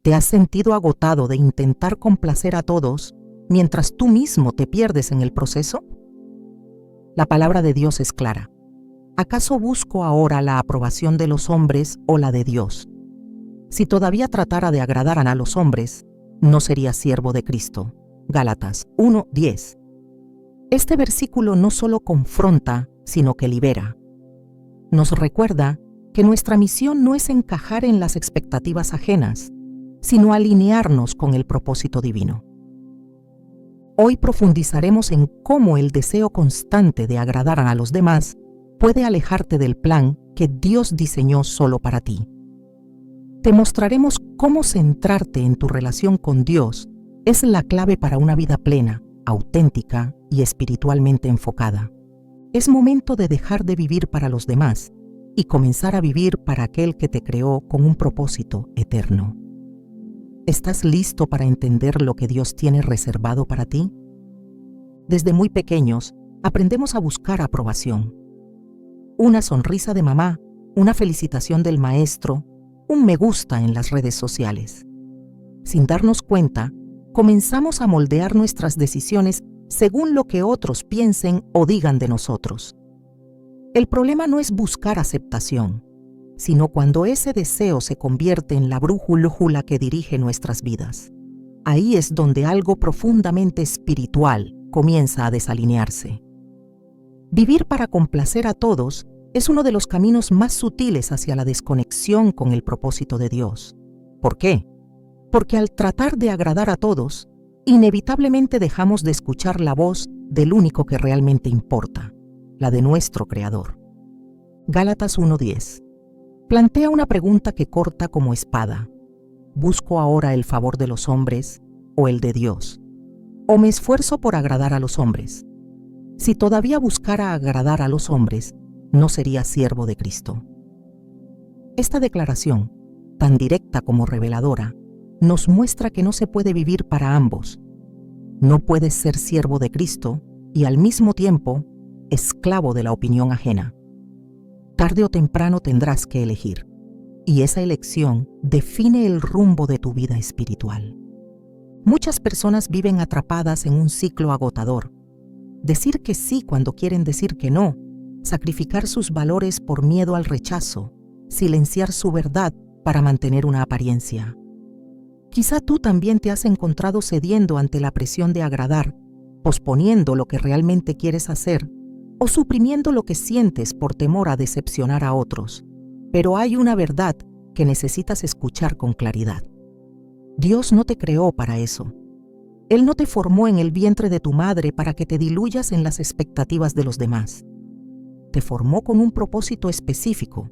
¿Te has sentido agotado de intentar complacer a todos mientras tú mismo te pierdes en el proceso? La palabra de Dios es clara. ¿Acaso busco ahora la aprobación de los hombres o la de Dios? Si todavía tratara de agradar a los hombres, no sería siervo de Cristo. Gálatas 1:10. Este versículo no solo confronta, sino que libera. Nos recuerda que nuestra misión no es encajar en las expectativas ajenas, sino alinearnos con el propósito divino. Hoy profundizaremos en cómo el deseo constante de agradar a los demás puede alejarte del plan que Dios diseñó solo para ti. Te mostraremos cómo centrarte en tu relación con Dios es la clave para una vida plena, auténtica y espiritualmente enfocada. Es momento de dejar de vivir para los demás y comenzar a vivir para aquel que te creó con un propósito eterno. ¿Estás listo para entender lo que Dios tiene reservado para ti? Desde muy pequeños, aprendemos a buscar aprobación. Una sonrisa de mamá, una felicitación del maestro, un me gusta en las redes sociales. Sin darnos cuenta, comenzamos a moldear nuestras decisiones según lo que otros piensen o digan de nosotros. El problema no es buscar aceptación, sino cuando ese deseo se convierte en la brújula que dirige nuestras vidas. Ahí es donde algo profundamente espiritual comienza a desalinearse. Vivir para complacer a todos es uno de los caminos más sutiles hacia la desconexión con el propósito de Dios. ¿Por qué? Porque al tratar de agradar a todos, inevitablemente dejamos de escuchar la voz del único que realmente importa, la de nuestro Creador. Gálatas 1:10. Plantea una pregunta que corta como espada. ¿Busco ahora el favor de los hombres o el de Dios? ¿O me esfuerzo por agradar a los hombres? Si todavía buscara agradar a los hombres, no sería siervo de Cristo. Esta declaración, tan directa como reveladora, nos muestra que no se puede vivir para ambos. No puedes ser siervo de Cristo y al mismo tiempo esclavo de la opinión ajena. Tarde o temprano tendrás que elegir, y esa elección define el rumbo de tu vida espiritual. Muchas personas viven atrapadas en un ciclo agotador. Decir que sí cuando quieren decir que no, sacrificar sus valores por miedo al rechazo, silenciar su verdad para mantener una apariencia. Quizá tú también te has encontrado cediendo ante la presión de agradar, posponiendo lo que realmente quieres hacer o suprimiendo lo que sientes por temor a decepcionar a otros. Pero hay una verdad que necesitas escuchar con claridad. Dios no te creó para eso. Él no te formó en el vientre de tu madre para que te diluyas en las expectativas de los demás. Te formó con un propósito específico,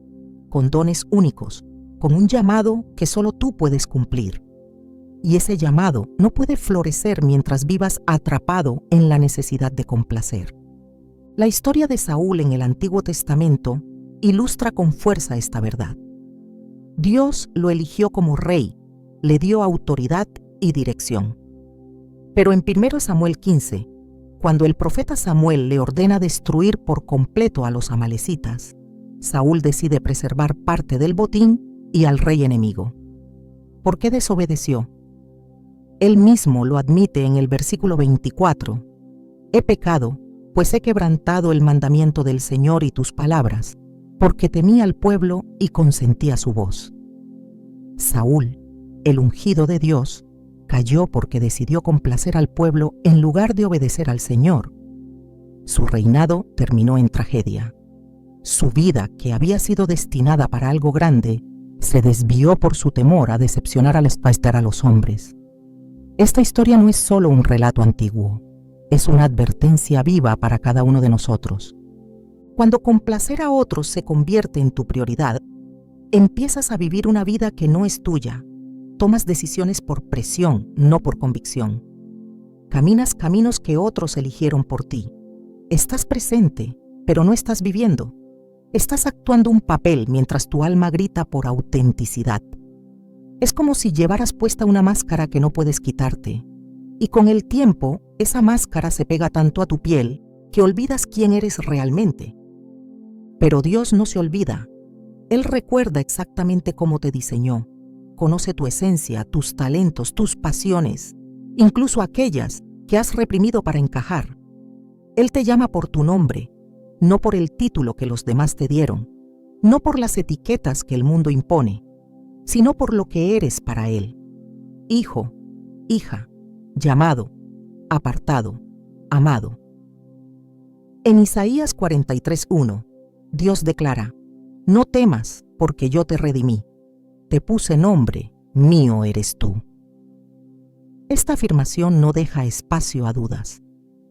con dones únicos, con un llamado que solo tú puedes cumplir. Y ese llamado no puede florecer mientras vivas atrapado en la necesidad de complacer. La historia de Saúl en el Antiguo Testamento ilustra con fuerza esta verdad. Dios lo eligió como rey, le dio autoridad y dirección. Pero en 1 Samuel 15, cuando el profeta Samuel le ordena destruir por completo a los amalecitas, Saúl decide preservar parte del botín y al rey enemigo. ¿Por qué desobedeció? Él mismo lo admite en el versículo 24. He pecado, pues he quebrantado el mandamiento del Señor y tus palabras, porque temí al pueblo y consentí a su voz. Saúl, el ungido de Dios, cayó porque decidió complacer al pueblo en lugar de obedecer al Señor. Su reinado terminó en tragedia. Su vida, que había sido destinada para algo grande, se desvió por su temor a decepcionar a los hombres. Esta historia no es solo un relato antiguo, es una advertencia viva para cada uno de nosotros. Cuando complacer a otros se convierte en tu prioridad, empiezas a vivir una vida que no es tuya. Tomas decisiones por presión, no por convicción. Caminas caminos que otros eligieron por ti. Estás presente, pero no estás viviendo. Estás actuando un papel mientras tu alma grita por autenticidad. Es como si llevaras puesta una máscara que no puedes quitarte. Y con el tiempo, esa máscara se pega tanto a tu piel que olvidas quién eres realmente. Pero Dios no se olvida. Él recuerda exactamente cómo te diseñó, conoce tu esencia, tus talentos, tus pasiones, incluso aquellas que has reprimido para encajar. Él te llama por tu nombre, no por el título que los demás te dieron, no por las etiquetas que el mundo impone, sino por lo que eres para Él. Hijo, hija, llamado, apartado, amado. En Isaías 43:1, Dios declara: no temas, porque yo te redimí. Te puse nombre, mío eres tú. Esta afirmación no deja espacio a dudas.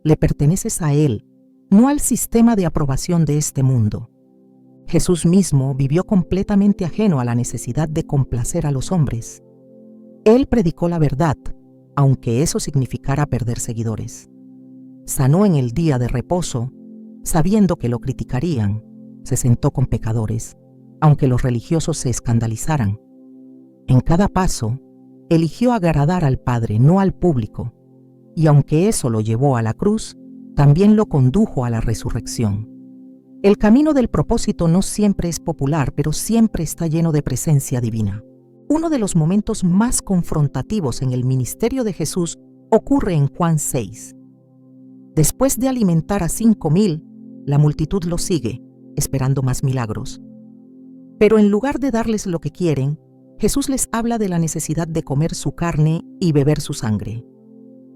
Le perteneces a Él, no al sistema de aprobación de este mundo. Jesús mismo vivió completamente ajeno a la necesidad de complacer a los hombres. Él predicó la verdad, aunque eso significara perder seguidores. Sanó en el día de reposo, sabiendo que lo criticarían. Se sentó con pecadores, aunque los religiosos se escandalizaran. En cada paso, eligió agradar al Padre, no al público, y aunque eso lo llevó a la cruz, también lo condujo a la resurrección. El camino del propósito no siempre es popular, pero siempre está lleno de presencia divina. Uno de los momentos más confrontativos en el ministerio de Jesús ocurre en Juan 6. Después de alimentar a 5,000, la multitud lo sigue, esperando más milagros. Pero en lugar de darles lo que quieren, Jesús les habla de la necesidad de comer su carne y beber su sangre.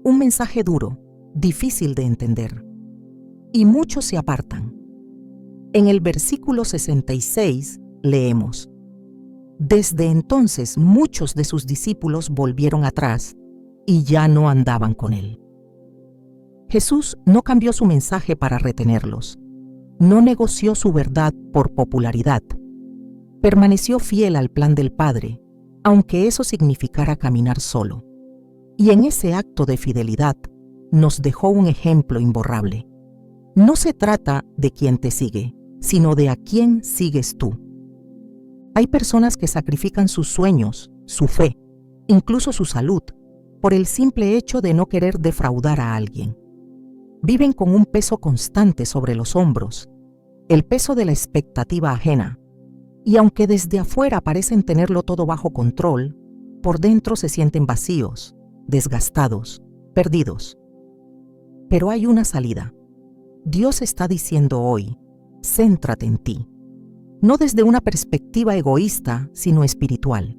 Un mensaje duro, difícil de entender. Y muchos se apartan. En el versículo 66 leemos: desde entonces muchos de sus discípulos volvieron atrás y ya no andaban con él. Jesús no cambió su mensaje para retenerlos. No negoció su verdad por popularidad. Permaneció fiel al plan del Padre, aunque eso significara caminar solo. Y en ese acto de fidelidad nos dejó un ejemplo imborrable. No se trata de quién te sigue, sino de a quién sigues tú. Hay personas que sacrifican sus sueños, su fe, incluso su salud, por el simple hecho de no querer defraudar a alguien. Viven con un peso constante sobre los hombros, el peso de la expectativa ajena, y aunque desde afuera parecen tenerlo todo bajo control, por dentro se sienten vacíos, desgastados, perdidos. Pero hay una salida. Dios está diciendo hoy: céntrate en ti. No desde una perspectiva egoísta, sino espiritual.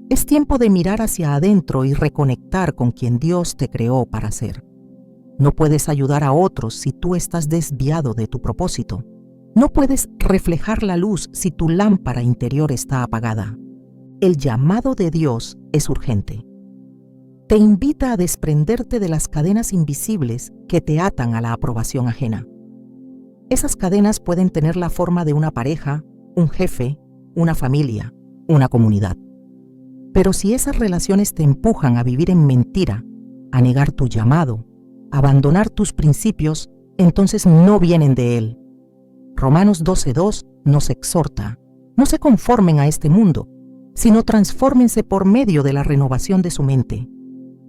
Es tiempo de mirar hacia adentro y reconectar con quien Dios te creó para ser. No puedes ayudar a otros si tú estás desviado de tu propósito. No puedes reflejar la luz si tu lámpara interior está apagada. El llamado de Dios es urgente. Te invita a desprenderte de las cadenas invisibles que te atan a la aprobación ajena. Esas cadenas pueden tener la forma de una pareja, un jefe, una familia, una comunidad. Pero si esas relaciones te empujan a vivir en mentira, a negar tu llamado, a abandonar tus principios, entonces no vienen de Él. Romanos 12:2 nos exhorta: no se conformen a este mundo, sino transfórmense por medio de la renovación de su mente,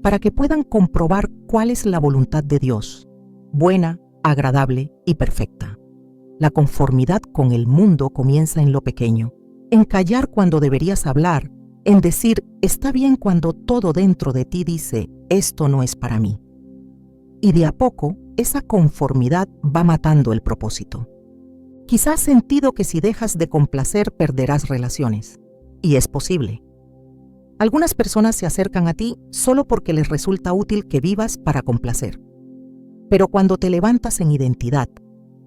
para que puedan comprobar cuál es la voluntad de Dios, buena, agradable y perfecta. La conformidad con el mundo comienza en lo pequeño, en callar cuando deberías hablar, en decir está bien cuando todo dentro de ti dice esto no es para mí. Y de a poco, esa conformidad va matando el propósito. Quizás has sentido que si dejas de complacer perderás relaciones, y es posible. Algunas personas se acercan a ti solo porque les resulta útil que vivas para complacer. Pero cuando te levantas en identidad,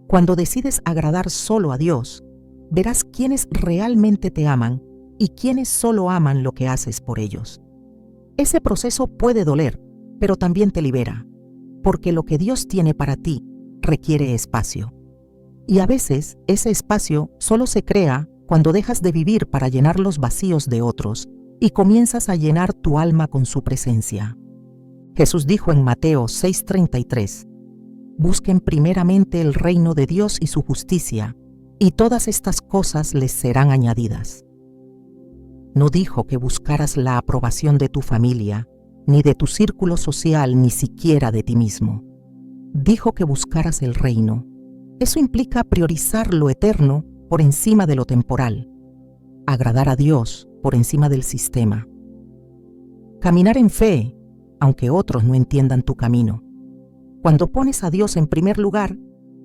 cuando decides agradar solo a Dios, verás quiénes realmente te aman y quiénes solo aman lo que haces por ellos. Ese proceso puede doler, pero también te libera, porque lo que Dios tiene para ti requiere espacio. Y a veces ese espacio solo se crea cuando dejas de vivir para llenar los vacíos de otros y comienzas a llenar tu alma con su presencia. Jesús dijo en Mateo 6:33, busquen primeramente el reino de Dios y su justicia, y todas estas cosas les serán añadidas. No dijo que buscaras la aprobación de tu familia, ni de tu círculo social, ni siquiera de ti mismo. Dijo que buscaras el reino. Eso implica priorizar lo eterno por encima de lo temporal, agradar a Dios por encima del sistema, Caminar en fe, aunque otros no entiendan tu camino. Cuando pones a Dios en primer lugar,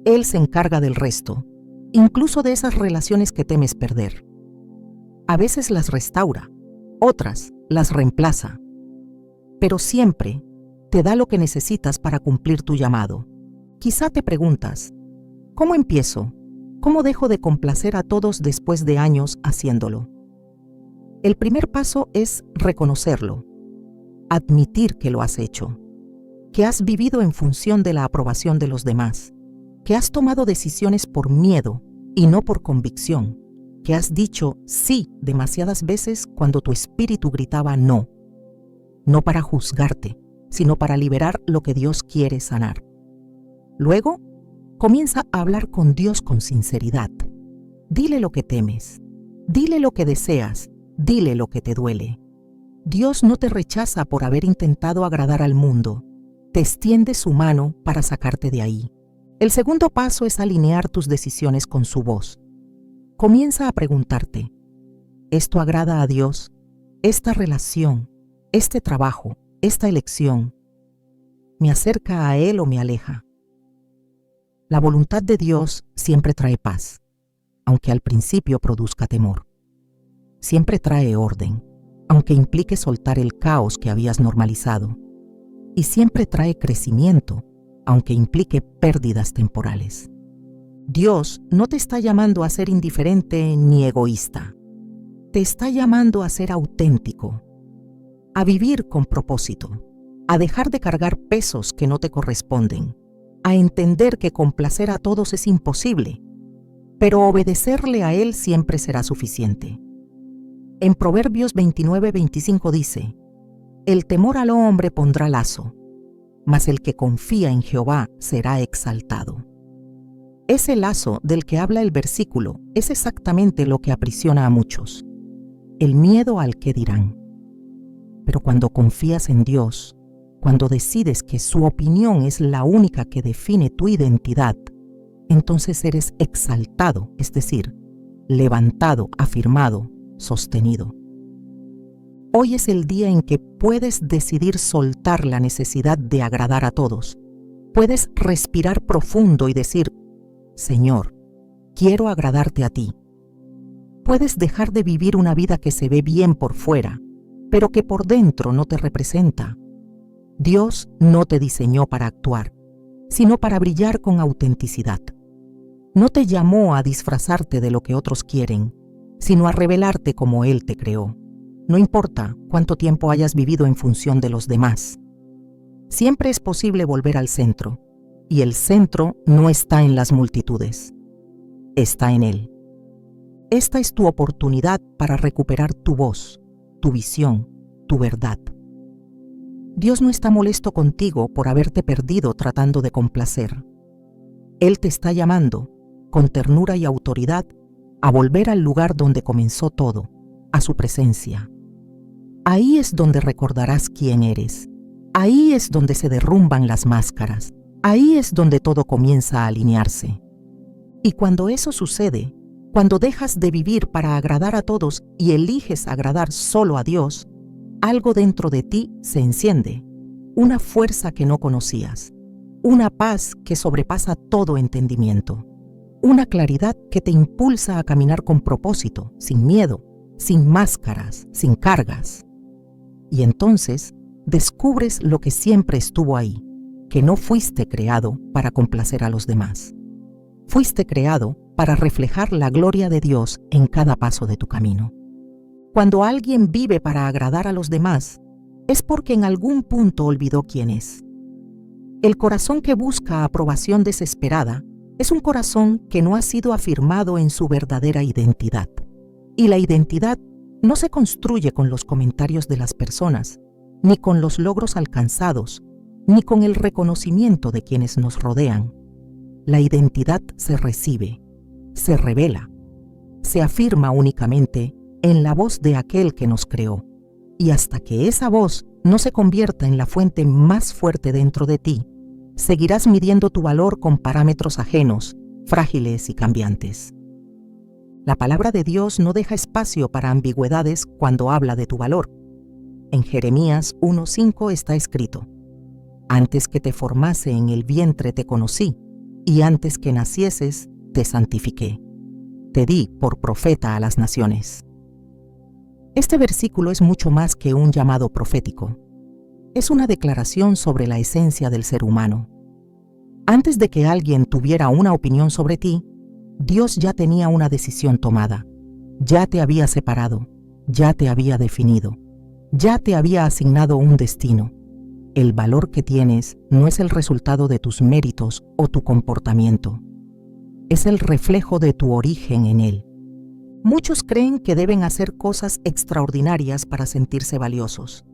Él se encarga del resto, incluso de esas relaciones que temes perder. A veces las restaura, otras las reemplaza, pero siempre te da lo que necesitas para cumplir tu llamado. Quizá te preguntas, ¿cómo empiezo? ¿Cómo dejo de complacer a todos después de años haciéndolo? El primer paso es reconocerlo, admitir que lo has hecho, que has vivido en función de la aprobación de los demás, que has tomado decisiones por miedo y no por convicción, que has dicho sí demasiadas veces cuando tu espíritu gritaba no. No para juzgarte, sino para liberar lo que Dios quiere sanar. Luego, comienza a hablar con Dios con sinceridad. Dile lo que temes, dile lo que deseas, dile lo que te duele. Dios no te rechaza por haber intentado agradar al mundo, te extiende su mano para sacarte de ahí. El segundo paso es alinear tus decisiones con su voz. Comienza a preguntarte, ¿esto agrada a Dios? ¿Esta relación, este trabajo, esta elección, me acerca a Él o me aleja? La voluntad de Dios siempre trae paz, aunque al principio produzca temor. Siempre trae orden, aunque implique soltar el caos que habías normalizado. Y siempre trae crecimiento, aunque implique pérdidas temporales. Dios no te está llamando a ser indiferente ni egoísta. Te está llamando a ser auténtico, a vivir con propósito, a dejar de cargar pesos que no te corresponden, a entender que complacer a todos es imposible, pero obedecerle a Él siempre será suficiente. En Proverbios 29:25 dice, «El temor al hombre pondrá lazo, mas el que confía en Jehová será exaltado». Ese lazo del que habla el versículo es exactamente lo que aprisiona a muchos, el miedo al qué dirán. Pero cuando confías en Dios, cuando decides que su opinión es la única que define tu identidad, entonces eres exaltado, es decir, levantado, afirmado, sostenido. Hoy es el día en que puedes decidir soltar la necesidad de agradar a todos. Puedes respirar profundo y decir, Señor, quiero agradarte a ti. Puedes dejar de vivir una vida que se ve bien por fuera, pero que por dentro no te representa. Dios no te diseñó para actuar, sino para brillar con autenticidad. No te llamó a disfrazarte de lo que otros quieren, sino a revelarte como Él te creó. No importa cuánto tiempo hayas vivido en función de los demás. Siempre es posible volver al centro, y el centro no está en las multitudes, está en Él. Esta es tu oportunidad para recuperar tu voz, tu visión, tu verdad. Dios no está molesto contigo por haberte perdido tratando de complacer. Él te está llamando, con ternura y autoridad, a volver al lugar donde comenzó todo, a su presencia. Ahí es donde recordarás quién eres. Ahí es donde se derrumban las máscaras. Ahí es donde todo comienza a alinearse. Y cuando eso sucede, cuando dejas de vivir para agradar a todos y eliges agradar solo a Dios, algo dentro de ti se enciende, una fuerza que no conocías, una paz que sobrepasa todo entendimiento, una claridad que te impulsa a caminar con propósito, sin miedo, sin máscaras, sin cargas. Y entonces descubres lo que siempre estuvo ahí, que no fuiste creado para complacer a los demás. Fuiste creado para reflejar la gloria de Dios en cada paso de tu camino. Cuando alguien vive para agradar a los demás, es porque en algún punto olvidó quién es. El corazón que busca aprobación desesperada es un corazón que no ha sido afirmado en su verdadera identidad. Y la identidad no se construye con los comentarios de las personas, ni con los logros alcanzados, ni con el reconocimiento de quienes nos rodean. La identidad se recibe, se revela, se afirma únicamente en la voz de aquel que nos creó. Y hasta que esa voz no se convierta en la fuente más fuerte dentro de ti, seguirás midiendo tu valor con parámetros ajenos, frágiles y cambiantes. La palabra de Dios no deja espacio para ambigüedades cuando habla de tu valor. En Jeremías 1:5 está escrito: Antes que te formase en el vientre te conocí, y antes que nacieses te santifiqué. Te di por profeta a las naciones. Este versículo es mucho más que un llamado profético. Es una declaración sobre la esencia del ser humano. Antes de que alguien tuviera una opinión sobre ti, Dios ya tenía una decisión tomada. Ya te había separado, ya te había definido, ya te había asignado un destino. El valor que tienes no es el resultado de tus méritos o tu comportamiento. Es el reflejo de tu origen en Él. Muchos creen que deben hacer cosas extraordinarias para sentirse valiosos,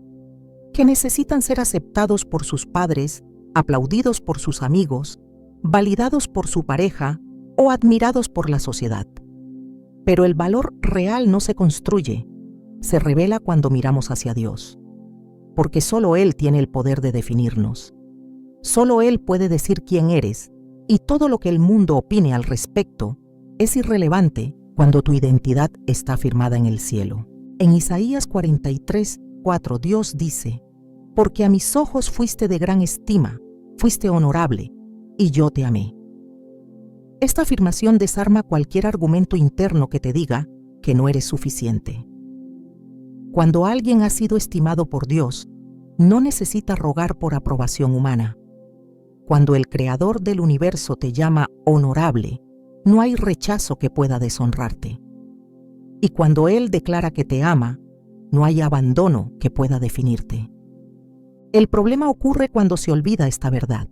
que necesitan ser aceptados por sus padres, aplaudidos por sus amigos, validados por su pareja o admirados por la sociedad. Pero el valor real no se construye, se revela cuando miramos hacia Dios, porque solo Él tiene el poder de definirnos. Solo Él puede decir quién eres, y todo lo que el mundo opine al respecto es irrelevante cuando tu identidad está firmada en el cielo. En Isaías 43:4 Dios dice: Porque a mis ojos fuiste de gran estima, fuiste honorable, y yo te amé. Esta afirmación desarma cualquier argumento interno que te diga que no eres suficiente. Cuando alguien ha sido estimado por Dios, no necesita rogar por aprobación humana. Cuando el Creador del universo te llama honorable, no hay rechazo que pueda deshonrarte. Y cuando Él declara que te ama, no hay abandono que pueda definirte. El problema ocurre cuando se olvida esta verdad,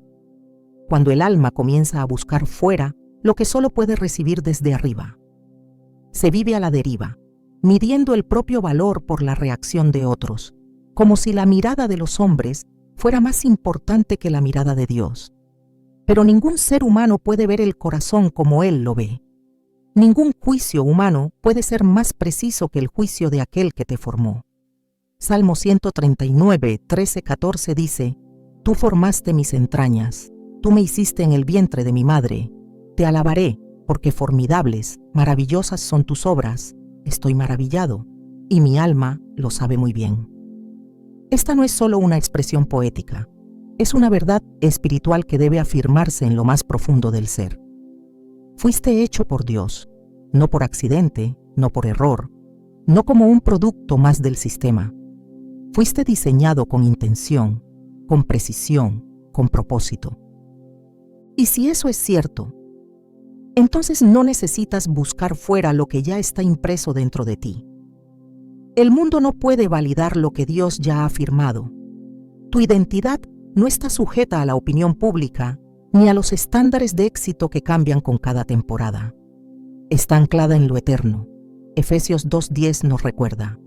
cuando el alma comienza a buscar fuera lo que solo puede recibir desde arriba. Se vive a la deriva, midiendo el propio valor por la reacción de otros, como si la mirada de los hombres fuera más importante que la mirada de Dios. Pero ningún ser humano puede ver el corazón como Él lo ve. Ningún juicio humano puede ser más preciso que el juicio de aquel que te formó. Salmo 139, 13-14 dice: Tú formaste mis entrañas, tú me hiciste en el vientre de mi madre. Te alabaré, porque formidables, maravillosas son tus obras. Estoy maravillado, y mi alma lo sabe muy bien. Esta no es solo una expresión poética, es una verdad espiritual que debe afirmarse en lo más profundo del ser. Fuiste hecho por Dios, no por accidente, no por error, no como un producto más del sistema. Fuiste diseñado con intención, con precisión, con propósito. Y si eso es cierto, entonces no necesitas buscar fuera lo que ya está impreso dentro de ti. El mundo no puede validar lo que Dios ya ha afirmado. Tu identidad no está sujeta a la opinión pública ni a los estándares de éxito que cambian con cada temporada. Está anclada en lo eterno. Efesios 2:10 nos recuerda: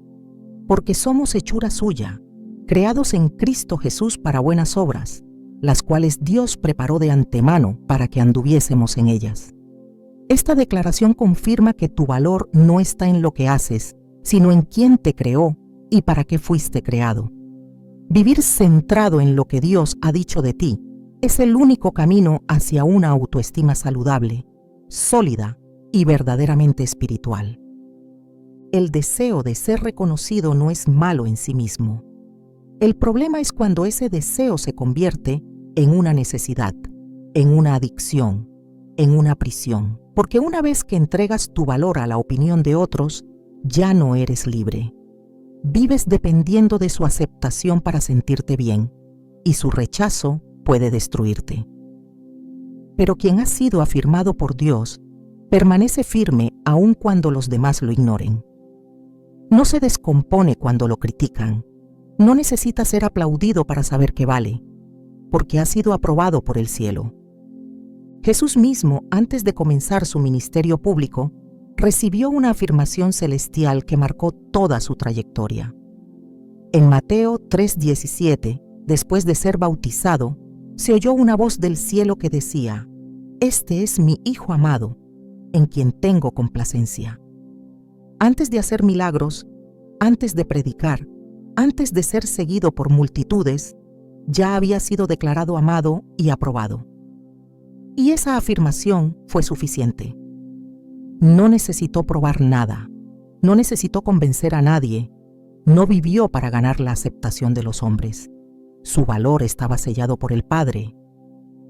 Porque somos hechura suya, creados en Cristo Jesús para buenas obras, las cuales Dios preparó de antemano para que anduviésemos en ellas. Esta declaración confirma que tu valor no está en lo que haces, sino en quién te creó y para qué fuiste creado. Vivir centrado en lo que Dios ha dicho de ti es el único camino hacia una autoestima saludable, sólida y verdaderamente espiritual. El deseo de ser reconocido no es malo en sí mismo. El problema es cuando ese deseo se convierte en una necesidad, en una adicción, en una prisión. Porque una vez que entregas tu valor a la opinión de otros, ya no eres libre. Vives dependiendo de su aceptación para sentirte bien, y su rechazo puede destruirte. Pero quien ha sido afirmado por Dios permanece firme aun cuando los demás lo ignoren. No se descompone cuando lo critican. No necesita ser aplaudido para saber que vale, porque ha sido aprobado por el cielo. Jesús mismo, antes de comenzar su ministerio público, recibió una afirmación celestial que marcó toda su trayectoria. En Mateo 3:17, después de ser bautizado, se oyó una voz del cielo que decía: Este es mi Hijo amado, en quien tengo complacencia. Antes de hacer milagros, antes de predicar, antes de ser seguido por multitudes, ya había sido declarado amado y aprobado. Y esa afirmación fue suficiente. No necesitó probar nada, no necesitó convencer a nadie, No vivió para ganar la aceptación de los hombres. Su valor estaba sellado por el Padre,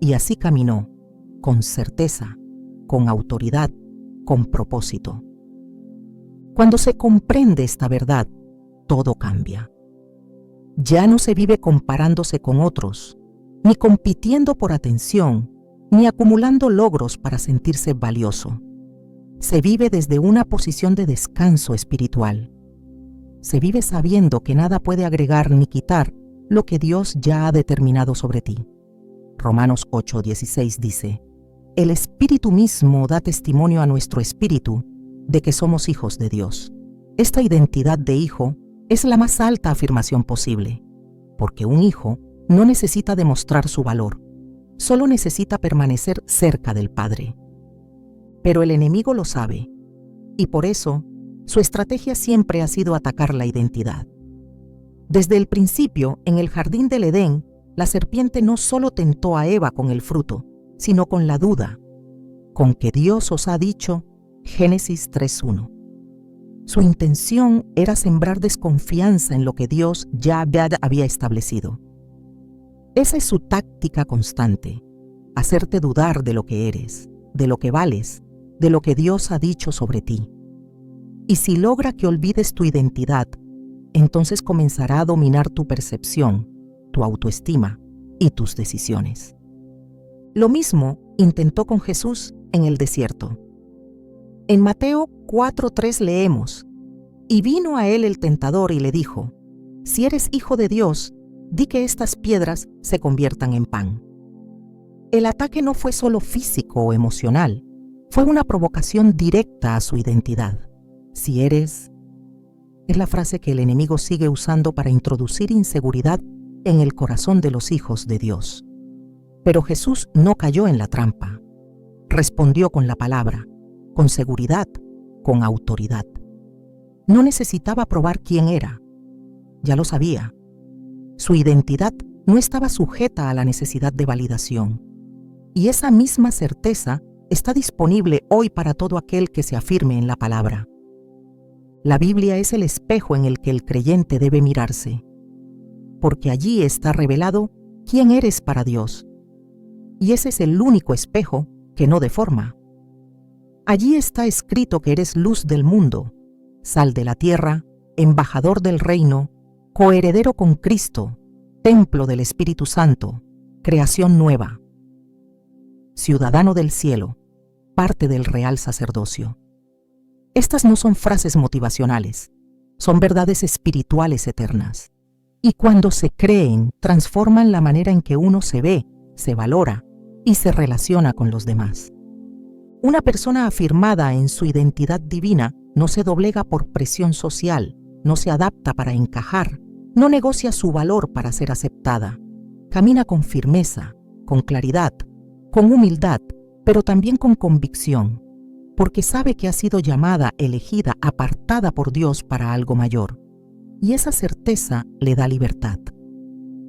y así caminó, con certeza, con autoridad, con propósito. Cuando se comprende esta verdad, todo cambia. Ya no se vive comparándose con otros, ni compitiendo por atención, ni acumulando logros para sentirse valioso. Se vive desde una posición de descanso espiritual. Se vive sabiendo que nada puede agregar ni quitar lo que Dios ya ha determinado sobre ti. Romanos 8:16 dice: el Espíritu mismo da testimonio a nuestro espíritu de que somos hijos de Dios. Esta identidad de hijo es la más alta afirmación posible, porque un hijo no necesita demostrar su valor, solo necesita permanecer cerca del Padre. Pero el enemigo lo sabe, y por eso su estrategia siempre ha sido atacar la identidad. Desde el principio, en el jardín del Edén, la serpiente no solo tentó a Eva con el fruto, sino con la duda, con que Dios os ha dicho, Génesis 3:1. Su intención era sembrar desconfianza en lo que Dios ya había establecido. Esa es su táctica constante, hacerte dudar de lo que eres, de lo que vales, de lo que Dios ha dicho sobre ti. Y si logra que olvides tu identidad, entonces comenzará a dominar tu percepción, tu autoestima y tus decisiones. Lo mismo intentó con Jesús en el desierto. En Mateo 4:3 leemos: y vino a él el tentador y le dijo: si eres hijo de Dios, di que estas piedras se conviertan en pan. El ataque no fue solo físico o emocional, fue una provocación directa a su identidad. Si eres... es la frase que el enemigo sigue usando para introducir inseguridad en el corazón de los hijos de Dios. Pero Jesús no cayó en la trampa. Respondió con la palabra, con seguridad, con autoridad. No necesitaba probar quién era. Ya lo sabía. Su identidad no estaba sujeta a la necesidad de validación. Y esa misma certeza está disponible hoy para todo aquel que se afirme en la palabra. La Biblia es el espejo en el que el creyente debe mirarse, porque allí está revelado quién eres para Dios. Y ese es el único espejo que no deforma. Allí está escrito que eres luz del mundo, sal de la tierra, embajador del reino, coheredero con Cristo, templo del Espíritu Santo, creación nueva, ciudadano del cielo, parte del real sacerdocio. Estas no son frases motivacionales, son verdades espirituales eternas. Y cuando se creen, transforman la manera en que uno se ve, se valora y se relaciona con los demás. Una persona afirmada en su identidad divina no se doblega por presión social, no se adapta para encajar, no negocia su valor para ser aceptada. Camina con firmeza, con claridad, con humildad, pero también con convicción, porque sabe que ha sido llamada, elegida, apartada por Dios para algo mayor. Y esa certeza le da libertad.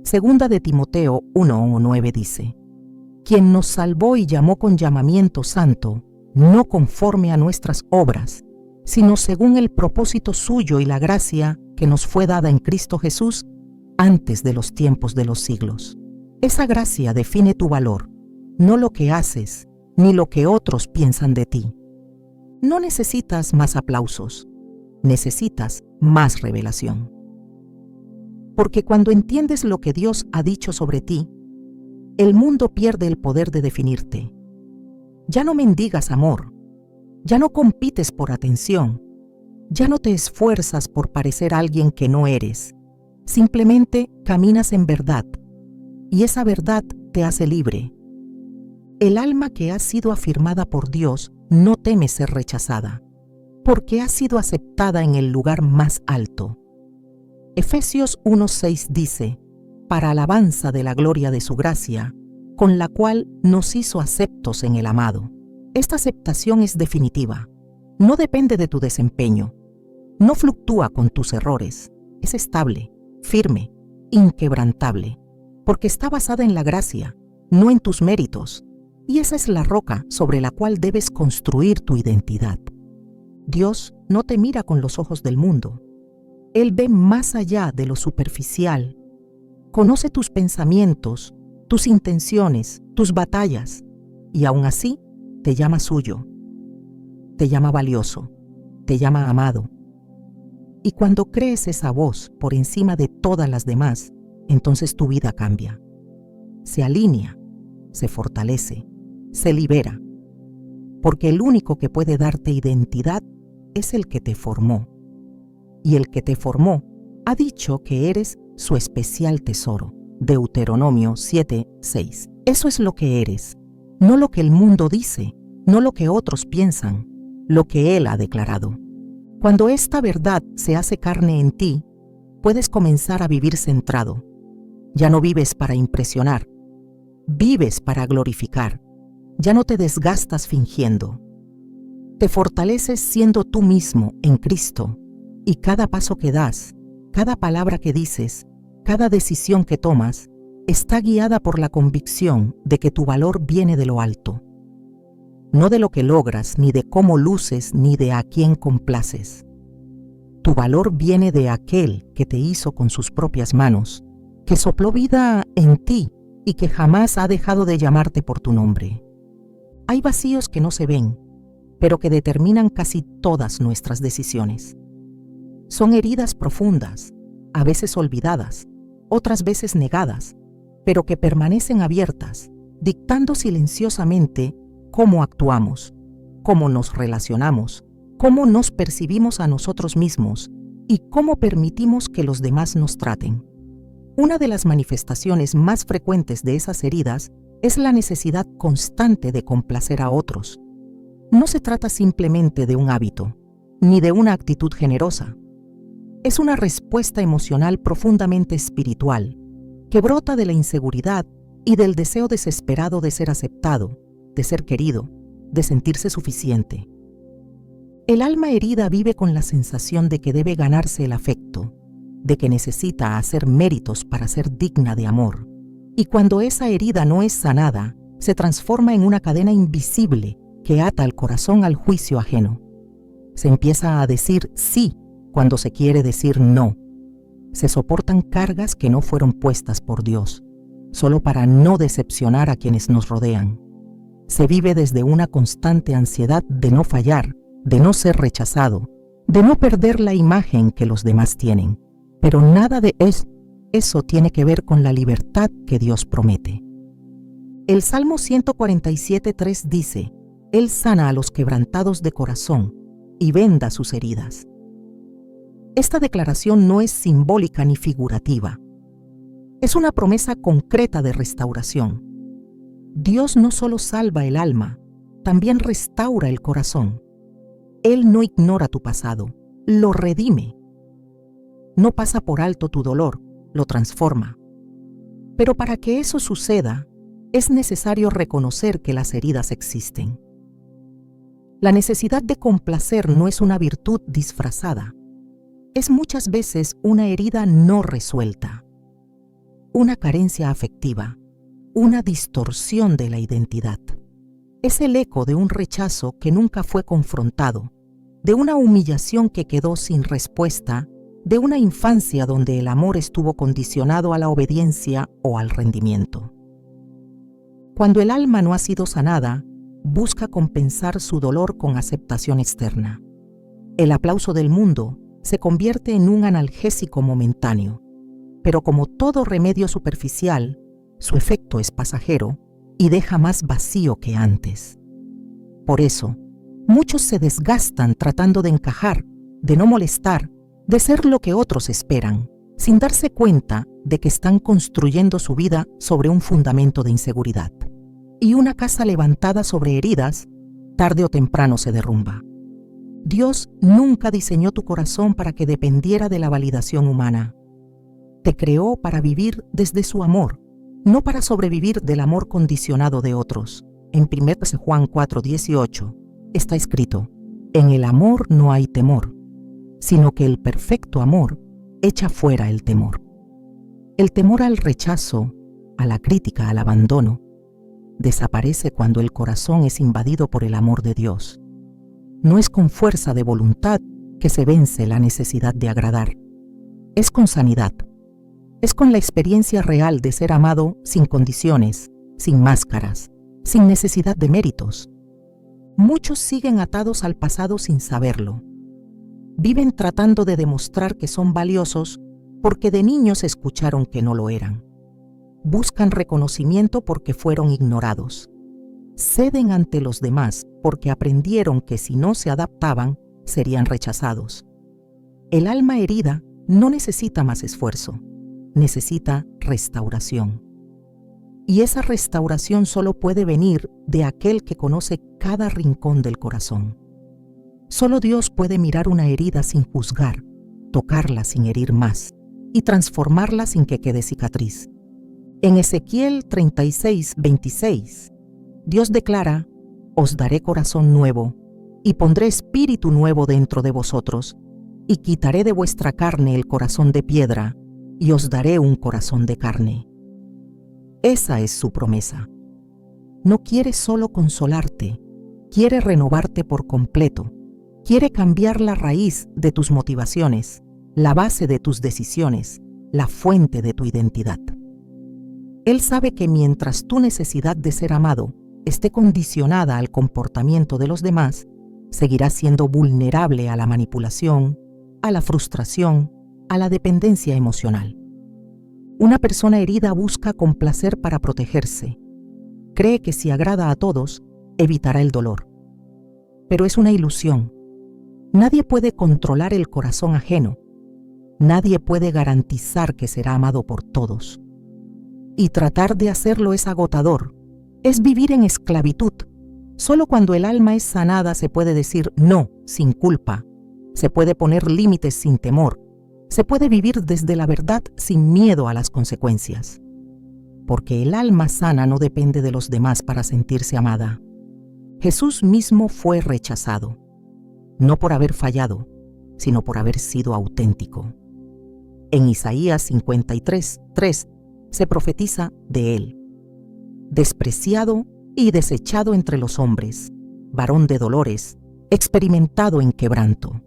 Segunda de Timoteo 1:9 dice: quien nos salvó y llamó con llamamiento santo, no conforme a nuestras obras, sino según el propósito suyo y la gracia que nos fue dada en Cristo Jesús antes de los tiempos de los siglos. Esa gracia define tu valor, no lo que haces, ni lo que otros piensan de ti. No necesitas más aplausos, necesitas más revelación. Porque cuando entiendes lo que Dios ha dicho sobre ti, el mundo pierde el poder de definirte. Ya no mendigas amor, ya no compites por atención, ya no te esfuerzas por parecer alguien que no eres. Simplemente caminas en verdad, y esa verdad te hace libre. El alma que ha sido afirmada por Dios no teme ser rechazada, porque ha sido aceptada en el lugar más alto. Efesios 1:6 dice: para alabanza de la gloria de su gracia, con la cual nos hizo aceptos en el amado. Esta aceptación es definitiva, no depende de tu desempeño, no fluctúa con tus errores, es estable, firme, inquebrantable, porque está basada en la gracia, no en tus méritos, y esa es la roca sobre la cual debes construir tu identidad. Dios no te mira con los ojos del mundo, Él ve más allá de lo superficial. Conoce tus pensamientos, tus intenciones, tus batallas, y aún así te llama suyo, te llama valioso, te llama amado. Y cuando crees esa voz por encima de todas las demás, entonces tu vida cambia. Se alinea, se fortalece, se libera. Porque el único que puede darte identidad es el que te formó. Y el que te formó ha dicho que eres su especial tesoro. Deuteronomio 7:6. Eso es lo que eres, no lo que el mundo dice, no lo que otros piensan, lo que Él ha declarado. Cuando esta verdad se hace carne en ti, puedes comenzar a vivir centrado. Ya no vives para impresionar, vives para glorificar. Ya no te desgastas fingiendo. Te fortaleces siendo tú mismo en Cristo, y cada paso que das, cada palabra que dices, cada decisión que tomas, está guiada por la convicción de que tu valor viene de lo alto. No de lo que logras, ni de cómo luces, ni de a quién complaces. Tu valor viene de aquel que te hizo con sus propias manos, que sopló vida en ti y que jamás ha dejado de llamarte por tu nombre. Hay vacíos que no se ven, pero que determinan casi todas nuestras decisiones. Son heridas profundas, a veces olvidadas, otras veces negadas, pero que permanecen abiertas, dictando silenciosamente cómo actuamos, cómo nos relacionamos, cómo nos percibimos a nosotros mismos y cómo permitimos que los demás nos traten. Una de las manifestaciones más frecuentes de esas heridas es la necesidad constante de complacer a otros. No se trata simplemente de un hábito, ni de una actitud generosa. Es una respuesta emocional profundamente espiritual, que brota de la inseguridad y del deseo desesperado de ser aceptado, de ser querido, de sentirse suficiente. El alma herida vive con la sensación de que debe ganarse el afecto, de que necesita hacer méritos para ser digna de amor. Y cuando esa herida no es sanada, se transforma en una cadena invisible que ata el corazón al juicio ajeno. Se empieza a decir sí cuando se quiere decir no. Se soportan cargas que no fueron puestas por Dios, solo para no decepcionar a quienes nos rodean. Se vive desde una constante ansiedad de no fallar, de no ser rechazado, de no perder la imagen que los demás tienen. Pero nada de eso tiene que ver con la libertad que Dios promete. El Salmo 147:3 dice: Él sana a los quebrantados de corazón y venda sus heridas. Esta declaración no es simbólica ni figurativa. Es una promesa concreta de restauración. Dios no solo salva el alma, también restaura el corazón. Él no ignora tu pasado, lo redime. No pasa por alto tu dolor, lo transforma. Pero para que eso suceda, es necesario reconocer que las heridas existen. La necesidad de complacer no es una virtud disfrazada. Es muchas veces una herida no resuelta, una carencia afectiva, una distorsión de la identidad. Es el eco de un rechazo que nunca fue confrontado, de una humillación que quedó sin respuesta, de una infancia donde el amor estuvo condicionado a la obediencia o al rendimiento. Cuando el alma no ha sido sanada, busca compensar su dolor con aceptación externa. El aplauso del mundo se convierte en un analgésico momentáneo, pero como todo remedio superficial, su efecto es pasajero y deja más vacío que antes. Por eso, muchos se desgastan tratando de encajar, de no molestar, de ser lo que otros esperan, sin darse cuenta de que están construyendo su vida sobre un fundamento de inseguridad. Y una casa levantada sobre heridas, tarde o temprano se derrumba. Dios nunca diseñó tu corazón para que dependiera de la validación humana. Te creó para vivir desde su amor, no para sobrevivir del amor condicionado de otros. En 1 Juan 4:18 está escrito: en el amor no hay temor, sino que el perfecto amor echa fuera el temor. El temor al rechazo, a la crítica, al abandono, desaparece cuando el corazón es invadido por el amor de Dios. No es con fuerza de voluntad que se vence la necesidad de agradar, es con sanidad. Es con la experiencia real de ser amado sin condiciones, sin máscaras, sin necesidad de méritos. Muchos siguen atados al pasado sin saberlo. Viven tratando de demostrar que son valiosos porque de niños escucharon que no lo eran. Buscan reconocimiento porque fueron ignorados. Ceden ante los demás porque aprendieron que si no se adaptaban, serían rechazados. El alma herida no necesita más esfuerzo, necesita restauración. Y esa restauración solo puede venir de aquel que conoce cada rincón del corazón. Solo Dios puede mirar una herida sin juzgar, tocarla sin herir más y transformarla sin que quede cicatriz. En Ezequiel 36:26, Dios declara: «Os daré corazón nuevo, y pondré espíritu nuevo dentro de vosotros, y quitaré de vuestra carne el corazón de piedra, y os daré un corazón de carne». Esa es su promesa. No quiere solo consolarte, quiere renovarte por completo, quiere cambiar la raíz de tus motivaciones, la base de tus decisiones, la fuente de tu identidad. Él sabe que mientras tu necesidad de ser amado esté condicionada al comportamiento de los demás, seguirás siendo vulnerable a la manipulación, a la frustración, a la dependencia emocional. Una persona herida busca complacer para protegerse. Cree que si agrada a todos, evitará el dolor. Pero es una ilusión. Nadie puede controlar el corazón ajeno. Nadie puede garantizar que será amado por todos. Y tratar de hacerlo es agotador. Es vivir en esclavitud. Solo cuando el alma es sanada se puede decir no sin culpa. Se puede poner límites sin temor. Se puede vivir desde la verdad sin miedo a las consecuencias. Porque el alma sana no depende de los demás para sentirse amada. Jesús mismo fue rechazado, no por haber fallado, sino por haber sido auténtico. En Isaías 53:3 se profetiza de él: despreciado y desechado entre los hombres, varón de dolores, experimentado en quebranto.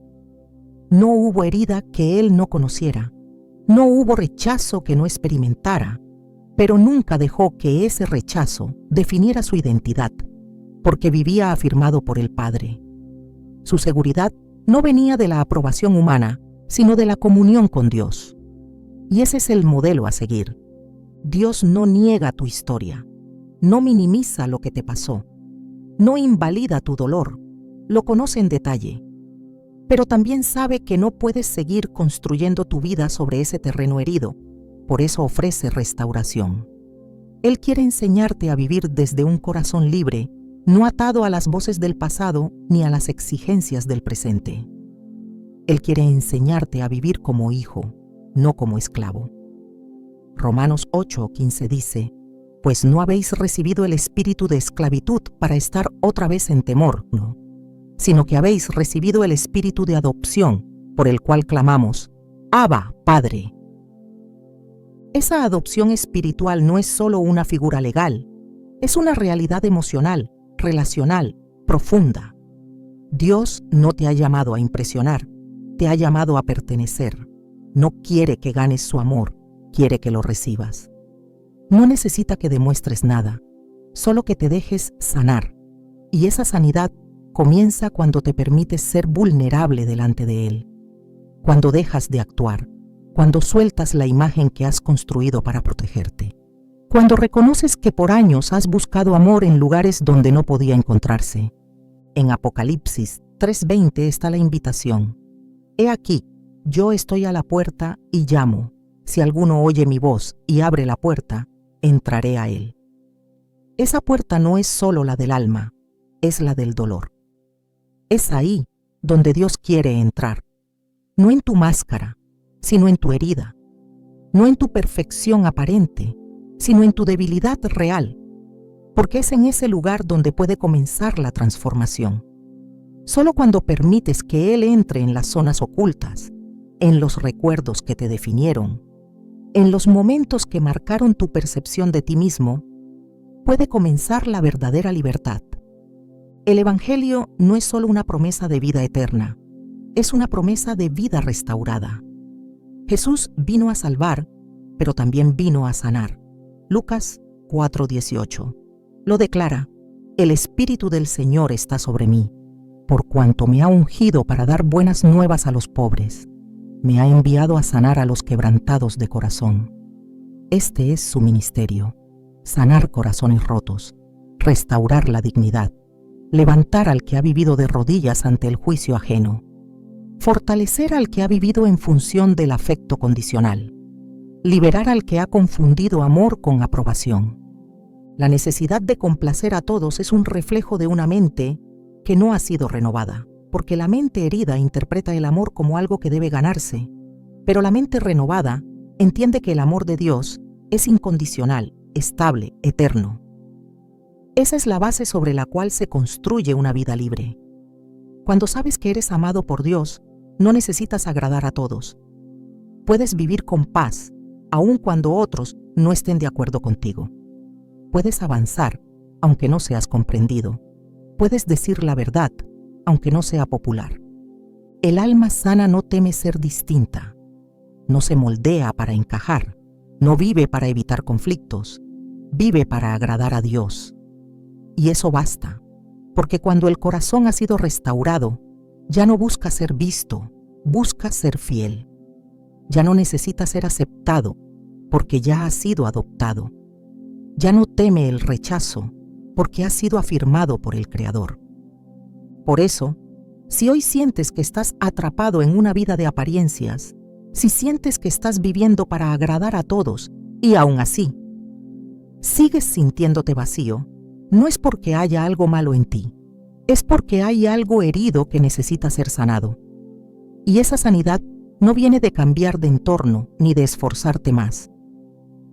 No hubo herida que él no conociera, no hubo rechazo que no experimentara, pero nunca dejó que ese rechazo definiera su identidad, porque vivía afirmado por el Padre. Su seguridad no venía de la aprobación humana, sino de la comunión con Dios. Y ese es el modelo a seguir. Dios no niega tu historia, no minimiza lo que te pasó, no invalida tu dolor, lo conoce en detalle. Pero también sabe que no puedes seguir construyendo tu vida sobre ese terreno herido, por eso ofrece restauración. Él quiere enseñarte a vivir desde un corazón libre, no atado a las voces del pasado ni a las exigencias del presente. Él quiere enseñarte a vivir como hijo, no como esclavo. Romanos 8:15 dice: «Pues no habéis recibido el espíritu de esclavitud para estar otra vez en temor, no, sino que habéis recibido el espíritu de adopción, por el cual clamamos: Abba, Padre». Esa adopción espiritual no es solo una figura legal, es una realidad emocional, relacional, profunda. Dios no te ha llamado a impresionar, te ha llamado a pertenecer. No quiere que ganes su amor, quiere que lo recibas. No necesita que demuestres nada, solo que te dejes sanar. Y esa sanidad comienza cuando te permites ser vulnerable delante de Él, cuando dejas de actuar, cuando sueltas la imagen que has construido para protegerte, cuando reconoces que por años has buscado amor en lugares donde no podía encontrarse. En Apocalipsis 3:20 está la invitación: «He aquí, yo estoy a la puerta y llamo. Si alguno oye mi voz y abre la puerta, entraré a él». Esa puerta no es solo la del alma, es la del dolor. Es ahí donde Dios quiere entrar, no en tu máscara, sino en tu herida, no en tu perfección aparente, sino en tu debilidad real, porque es en ese lugar donde puede comenzar la transformación. Solo cuando permites que Él entre en las zonas ocultas, en los recuerdos que te definieron, en los momentos que marcaron tu percepción de ti mismo, puede comenzar la verdadera libertad. El Evangelio no es solo una promesa de vida eterna, es una promesa de vida restaurada. Jesús vino a salvar, pero también vino a sanar. Lucas 4:18. Lo declara: el Espíritu del Señor está sobre mí, por cuanto me ha ungido para dar buenas nuevas a los pobres. Me ha enviado a sanar a los quebrantados de corazón. Este es su ministerio: sanar corazones rotos, restaurar la dignidad, levantar al que ha vivido de rodillas ante el juicio ajeno, fortalecer al que ha vivido en función del afecto condicional, liberar al que ha confundido amor con aprobación. La necesidad de complacer a todos es un reflejo de una mente que no ha sido renovada, porque la mente herida interpreta el amor como algo que debe ganarse, pero la mente renovada entiende que el amor de Dios es incondicional, estable, eterno. Esa es la base sobre la cual se construye una vida libre. Cuando sabes que eres amado por Dios, no necesitas agradar a todos. Puedes vivir con paz, aun cuando otros no estén de acuerdo contigo. Puedes avanzar, aunque no seas comprendido. Puedes decir la verdad, aunque no sea popular. El alma sana no teme ser distinta. No se moldea para encajar. No vive para evitar conflictos. Vive para agradar a Dios. Y eso basta, porque cuando el corazón ha sido restaurado, ya no busca ser visto, busca ser fiel. Ya no necesita ser aceptado, porque ya ha sido adoptado. Ya no teme el rechazo, porque ha sido afirmado por el Creador. Por eso, si hoy sientes que estás atrapado en una vida de apariencias, si sientes que estás viviendo para agradar a todos y aún así sigues sintiéndote vacío, no es porque haya algo malo en ti, es porque hay algo herido que necesita ser sanado. Y esa sanidad no viene de cambiar de entorno ni de esforzarte más.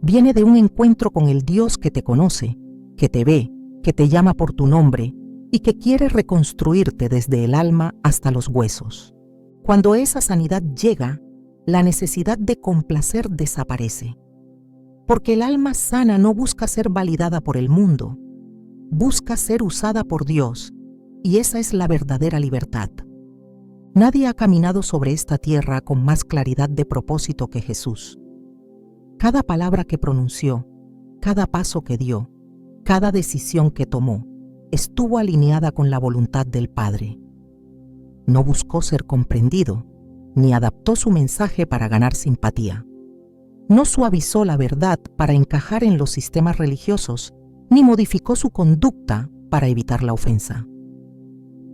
Viene de un encuentro con el Dios que te conoce, que te ve, que te llama por tu nombre y que quiere reconstruirte desde el alma hasta los huesos. Cuando esa sanidad llega, la necesidad de complacer desaparece. Porque el alma sana no busca ser validada por el mundo, busca ser usada por Dios, y esa es la verdadera libertad. Nadie ha caminado sobre esta tierra con más claridad de propósito que Jesús. Cada palabra que pronunció, cada paso que dio, cada decisión que tomó, estuvo alineada con la voluntad del Padre. No buscó ser comprendido, ni adaptó su mensaje para ganar simpatía. No suavizó la verdad para encajar en los sistemas religiosos, ni modificó su conducta para evitar la ofensa.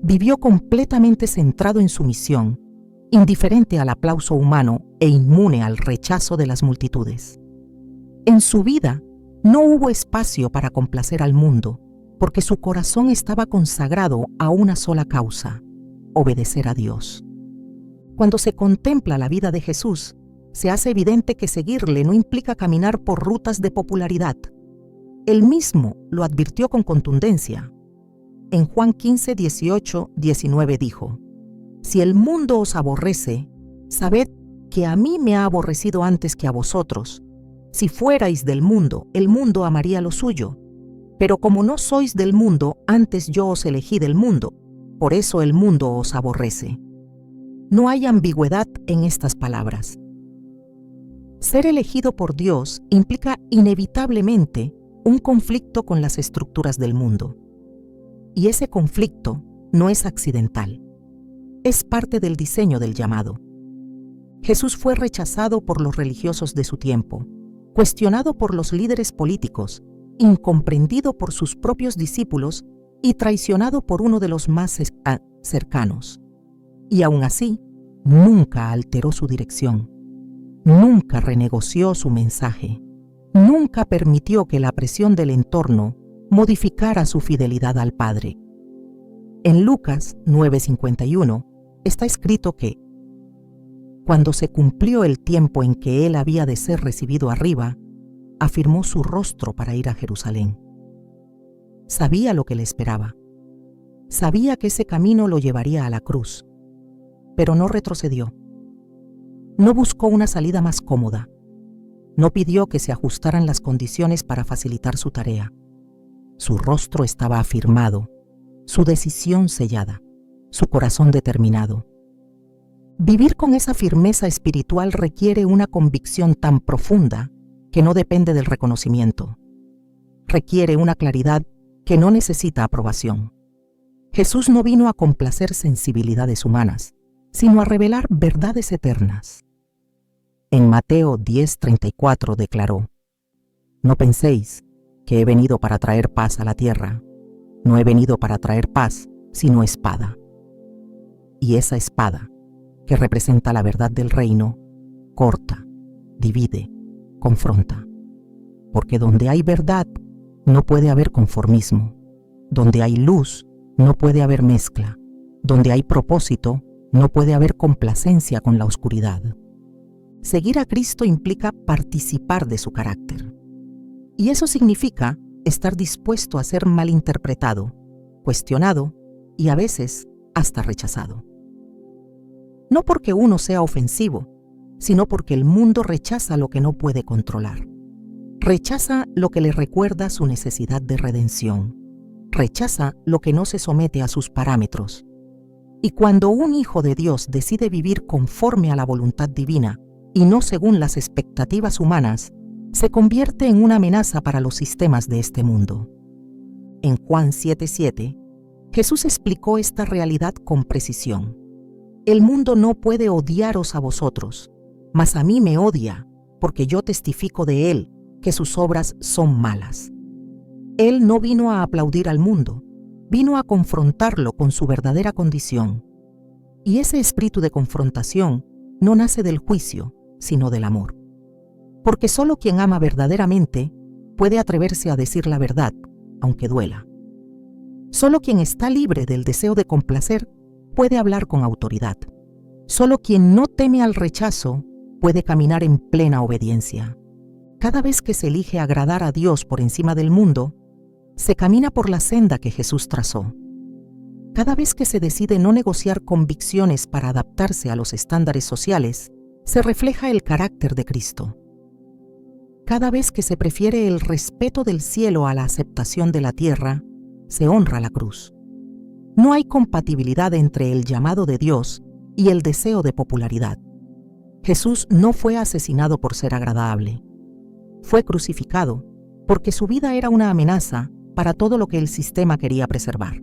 Vivió completamente centrado en su misión, indiferente al aplauso humano e inmune al rechazo de las multitudes. En su vida no hubo espacio para complacer al mundo, porque su corazón estaba consagrado a una sola causa: obedecer a Dios. Cuando se contempla la vida de Jesús, se hace evidente que seguirle no implica caminar por rutas de popularidad. Él mismo lo advirtió con contundencia. En Juan 15, 18, 19 dijo: Si el mundo os aborrece, sabed que a mí me ha aborrecido antes que a vosotros. Si fuerais del mundo, el mundo amaría lo suyo. Pero como no sois del mundo, antes yo os elegí del mundo, por eso el mundo os aborrece. No hay ambigüedad en estas palabras. Ser elegido por Dios implica inevitablemente un conflicto con las estructuras del mundo. Y ese conflicto no es accidental. Es parte del diseño del llamado. Jesús fue rechazado por los religiosos de su tiempo, cuestionado por los líderes políticos, incomprendido por sus propios discípulos y traicionado por uno de los más cercanos. Y aún así, nunca alteró su dirección, nunca renegoció su mensaje, nunca permitió que la presión del entorno modificara su fidelidad al Padre. En Lucas 9:51 está escrito que, cuando se cumplió el tiempo en que él había de ser recibido arriba, afirmó su rostro para ir a Jerusalén. Sabía lo que le esperaba. Sabía que ese camino lo llevaría a la cruz, pero no retrocedió. No buscó una salida más cómoda. No pidió que se ajustaran las condiciones para facilitar su tarea. Su rostro estaba afirmado, su decisión sellada, su corazón determinado. Vivir con esa firmeza espiritual requiere una convicción tan profunda que no depende del reconocimiento. Requiere una claridad que no necesita aprobación. Jesús no vino a complacer sensibilidades humanas, sino a revelar verdades eternas. En Mateo 10:34 declaró: «No penséis que he venido para traer paz a la tierra. No he venido para traer paz, sino espada». Y esa espada, que representa la verdad del reino, corta, divide, confronta. Porque donde hay verdad, no puede haber conformismo. Donde hay luz, no puede haber mezcla. Donde hay propósito, no puede haber complacencia con la oscuridad. Seguir a Cristo implica participar de su carácter. Y eso significa estar dispuesto a ser malinterpretado, cuestionado y a veces hasta rechazado. No porque uno sea ofensivo, sino porque el mundo rechaza lo que no puede controlar. Rechaza lo que le recuerda su necesidad de redención. Rechaza lo que no se somete a sus parámetros. Y cuando un hijo de Dios decide vivir conforme a la voluntad divina y no según las expectativas humanas, se convierte en una amenaza para los sistemas de este mundo. En Juan 7:7, Jesús explicó esta realidad con precisión. El mundo no puede odiaros a vosotros, mas a mí me odia, porque yo testifico de él que sus obras son malas. Él no vino a aplaudir al mundo, vino a confrontarlo con su verdadera condición. Y ese espíritu de confrontación no nace del juicio, sino del amor. Porque solo quien ama verdaderamente puede atreverse a decir la verdad, aunque duela. Solo quien está libre del deseo de complacer puede hablar con autoridad. Solo quien no teme al rechazo puede caminar en plena obediencia. Cada vez que se elige agradar a Dios por encima del mundo, se camina por la senda que Jesús trazó. Cada vez que se decide no negociar convicciones para adaptarse a los estándares sociales, se refleja el carácter de Cristo. Cada vez que se prefiere el respeto del cielo a la aceptación de la tierra, se honra la cruz. No hay compatibilidad entre el llamado de Dios y el deseo de popularidad. Jesús no fue asesinado por ser agradable. Fue crucificado porque su vida era una amenaza para todo lo que el sistema quería preservar.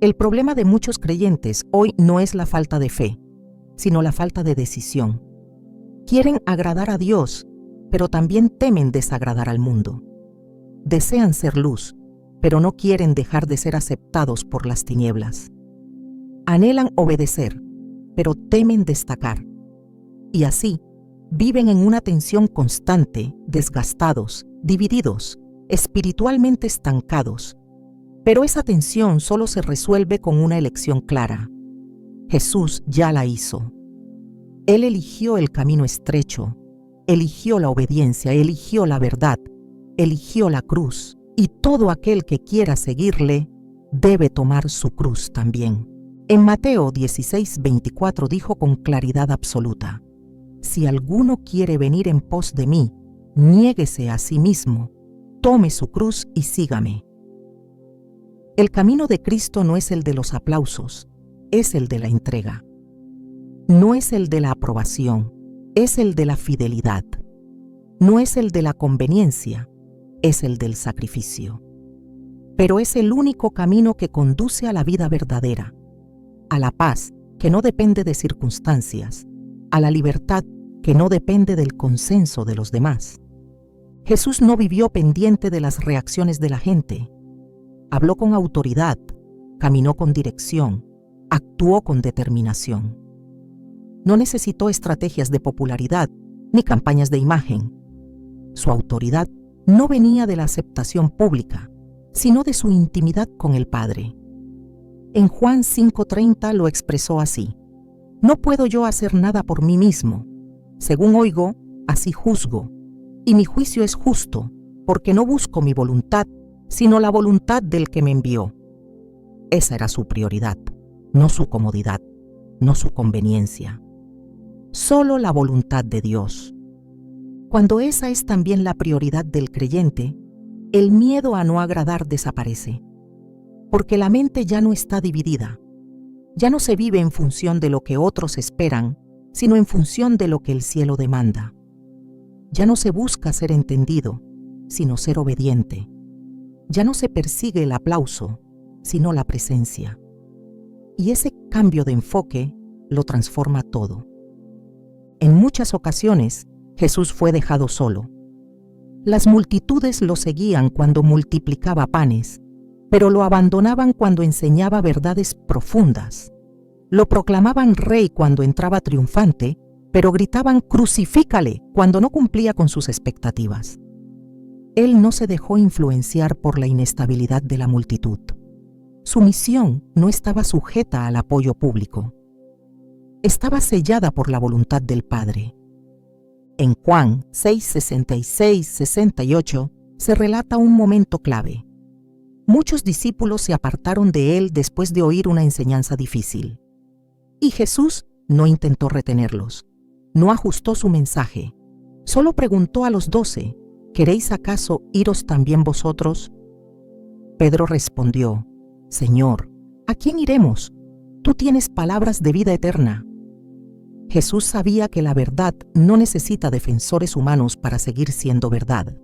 El problema de muchos creyentes hoy no es la falta de fe, sino la falta de decisión. Quieren agradar a Dios, pero también temen desagradar al mundo. Desean ser luz, pero no quieren dejar de ser aceptados por las tinieblas. Anhelan obedecer, pero temen destacar. Y así, viven en una tensión constante, desgastados, divididos, espiritualmente estancados. Pero esa tensión solo se resuelve con una elección clara. Jesús ya la hizo. Él eligió el camino estrecho, eligió la obediencia, eligió la verdad, eligió la cruz, y todo aquel que quiera seguirle debe tomar su cruz también. En Mateo 16:24 dijo con claridad absoluta: «Si alguno quiere venir en pos de mí, niéguese a sí mismo, tome su cruz y sígame». El camino de Cristo no es el de los aplausos, es el de la entrega. No es el de la aprobación, es el de la fidelidad. No es el de la conveniencia, es el del sacrificio. Pero es el único camino que conduce a la vida verdadera, a la paz que no depende de circunstancias, a la libertad que no depende del consenso de los demás. Jesús no vivió pendiente de las reacciones de la gente. Habló con autoridad, caminó con dirección, actuó con determinación. No necesitó estrategias de popularidad ni campañas de imagen. Su autoridad no venía de la aceptación pública, sino de su intimidad con el Padre. En Juan 5:30 lo expresó así: «No puedo yo hacer nada por mí mismo. Según oigo, así juzgo, y mi juicio es justo, porque no busco mi voluntad, sino la voluntad del que me envió». Esa era su prioridad, no su comodidad, no su conveniencia. Solo la voluntad de Dios. Cuando esa es también la prioridad del creyente, el miedo a no agradar desaparece, porque la mente ya no está dividida. Ya no se vive en función de lo que otros esperan, sino en función de lo que el cielo demanda. Ya no se busca ser entendido, sino ser obediente. Ya no se persigue el aplauso, sino la presencia. Y ese cambio de enfoque lo transforma todo. En muchas ocasiones, Jesús fue dejado solo. Las multitudes lo seguían cuando multiplicaba panes, pero lo abandonaban cuando enseñaba verdades profundas. Lo proclamaban rey cuando entraba triunfante, pero gritaban «crucifícale» cuando no cumplía con sus expectativas. Él no se dejó influenciar por la inestabilidad de la multitud. Su misión no estaba sujeta al apoyo público. Estaba sellada por la voluntad del Padre. En Juan 6:66-68 se relata un momento clave. Muchos discípulos se apartaron de él después de oír una enseñanza difícil. Y Jesús no intentó retenerlos. No ajustó su mensaje. Solo preguntó a los 12, ¿queréis acaso iros también vosotros? Pedro respondió, Señor, ¿a quién iremos? Tú tienes palabras de vida eterna. Jesús sabía que la verdad no necesita defensores humanos para seguir siendo verdad.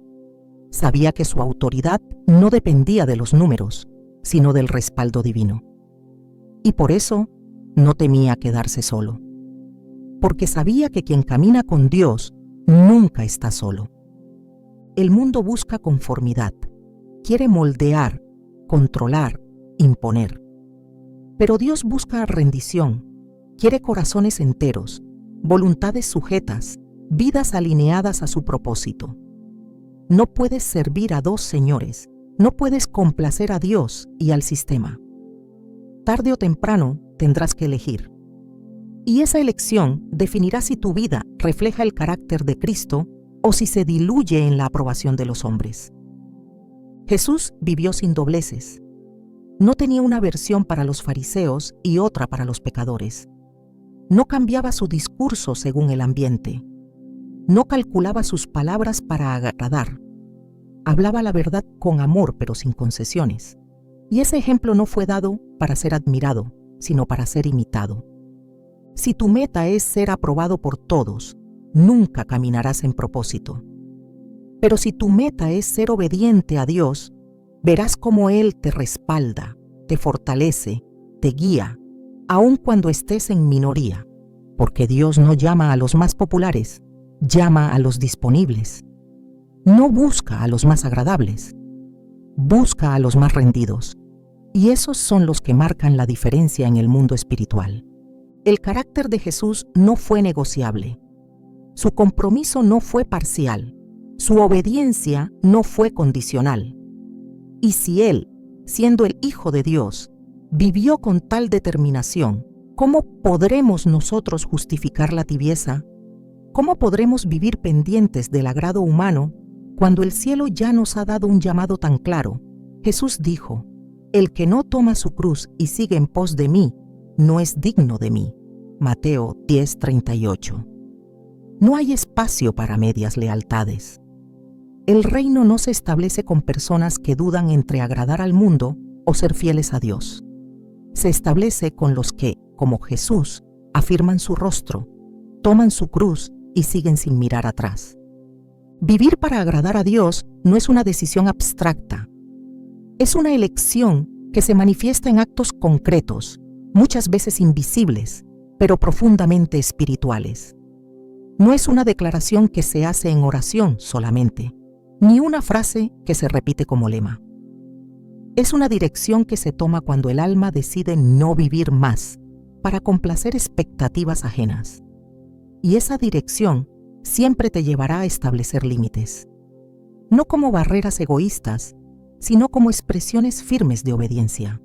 Sabía que su autoridad no dependía de los números, sino del respaldo divino. Y por eso no temía quedarse solo. Porque sabía que quien camina con Dios nunca está solo. El mundo busca conformidad, quiere moldear, controlar, imponer. Pero Dios busca rendición, quiere corazones enteros, voluntades sujetas, vidas alineadas a su propósito. No puedes servir a dos señores, no puedes complacer a Dios y al sistema. Tarde o temprano tendrás que elegir. Y esa elección definirá si tu vida refleja el carácter de Cristo o si se diluye en la aprobación de los hombres. Jesús vivió sin dobleces. No tenía una versión para los fariseos y otra para los pecadores. No cambiaba su discurso según el ambiente. No calculaba sus palabras para agradar. Hablaba la verdad con amor, pero sin concesiones. Y ese ejemplo no fue dado para ser admirado, sino para ser imitado. Si tu meta es ser aprobado por todos, nunca caminarás en propósito. Pero si tu meta es ser obediente a Dios, verás cómo Él te respalda, te fortalece, te guía, aun cuando estés en minoría, porque Dios no llama a los más populares, llama a los disponibles. No busca a los más agradables, busca a los más rendidos. Y esos son los que marcan la diferencia en el mundo espiritual. El carácter de Jesús no fue negociable. Su compromiso no fue parcial. Su obediencia no fue condicional. Y si Él, siendo el Hijo de Dios, vivió con tal determinación, ¿cómo podremos nosotros justificar la tibieza? ¿Cómo podremos vivir pendientes del agrado humano cuando el cielo ya nos ha dado un llamado tan claro? Jesús dijo, «El que no toma su cruz y sigue en pos de mí, no es digno de mí». Mateo 10:38. No hay espacio para medias lealtades. El reino no se establece con personas que dudan entre agradar al mundo o ser fieles a Dios. Se establece con los que, como Jesús, afirman su rostro, toman su cruz y siguen sin mirar atrás. Vivir para agradar a Dios no es una decisión abstracta. Es una elección que se manifiesta en actos concretos, muchas veces invisibles, pero profundamente espirituales. No es una declaración que se hace en oración solamente, ni una frase que se repite como lema. Es una dirección que se toma cuando el alma decide no vivir más para complacer expectativas ajenas. Y esa dirección siempre te llevará a establecer límites, no como barreras egoístas, sino como expresiones firmes de obediencia.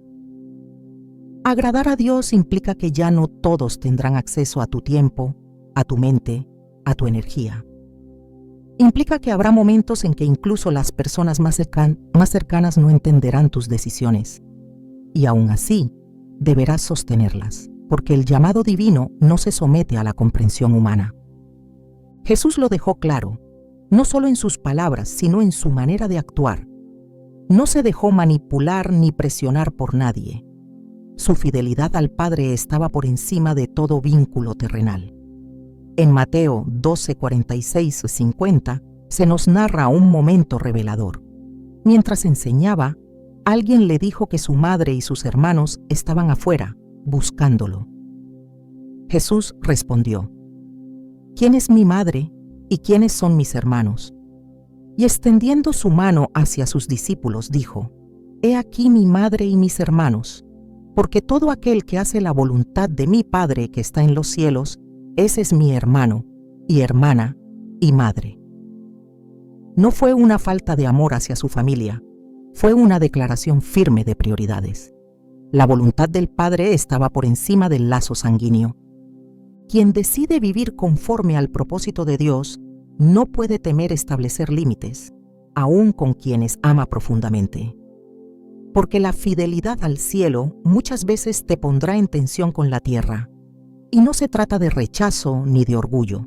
Agradar a Dios implica que ya no todos tendrán acceso a tu tiempo, a tu mente, a tu energía. Implica que habrá momentos en que incluso las personas más cercanas no entenderán tus decisiones. Y aún así, deberás sostenerlas, porque el llamado divino no se somete a la comprensión humana. Jesús lo dejó claro, no solo en sus palabras, sino en su manera de actuar. No se dejó manipular ni presionar por nadie. Su fidelidad al Padre estaba por encima de todo vínculo terrenal. En Mateo 12, 46-50 se nos narra un momento revelador. Mientras enseñaba, alguien le dijo que su madre y sus hermanos estaban afuera, buscándolo. Jesús respondió: ¿Quién es mi madre y quiénes son mis hermanos? Y extendiendo su mano hacia sus discípulos, dijo: He aquí mi madre y mis hermanos, porque todo aquel que hace la voluntad de mi Padre que está en los cielos, ese es mi hermano, y hermana, y madre. No fue una falta de amor hacia su familia, fue una declaración firme de prioridades. La voluntad del Padre estaba por encima del lazo sanguíneo. Quien decide vivir conforme al propósito de Dios no puede temer establecer límites, aun con quienes ama profundamente. Porque la fidelidad al cielo muchas veces te pondrá en tensión con la tierra. Y no se trata de rechazo ni de orgullo.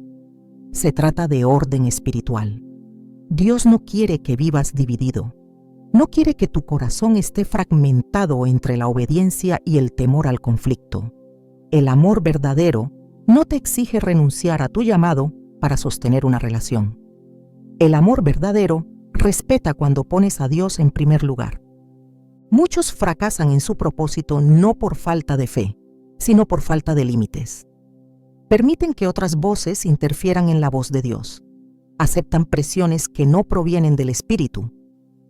Se trata de orden espiritual. Dios no quiere que vivas dividido. No quiere que tu corazón esté fragmentado entre la obediencia y el temor al conflicto. El amor verdadero no te exige renunciar a tu llamado para sostener una relación. El amor verdadero respeta cuando pones a Dios en primer lugar. Muchos fracasan en su propósito no por falta de fe, sino por falta de límites. Permiten que otras voces interfieran en la voz de Dios. Aceptan presiones que no provienen del espíritu,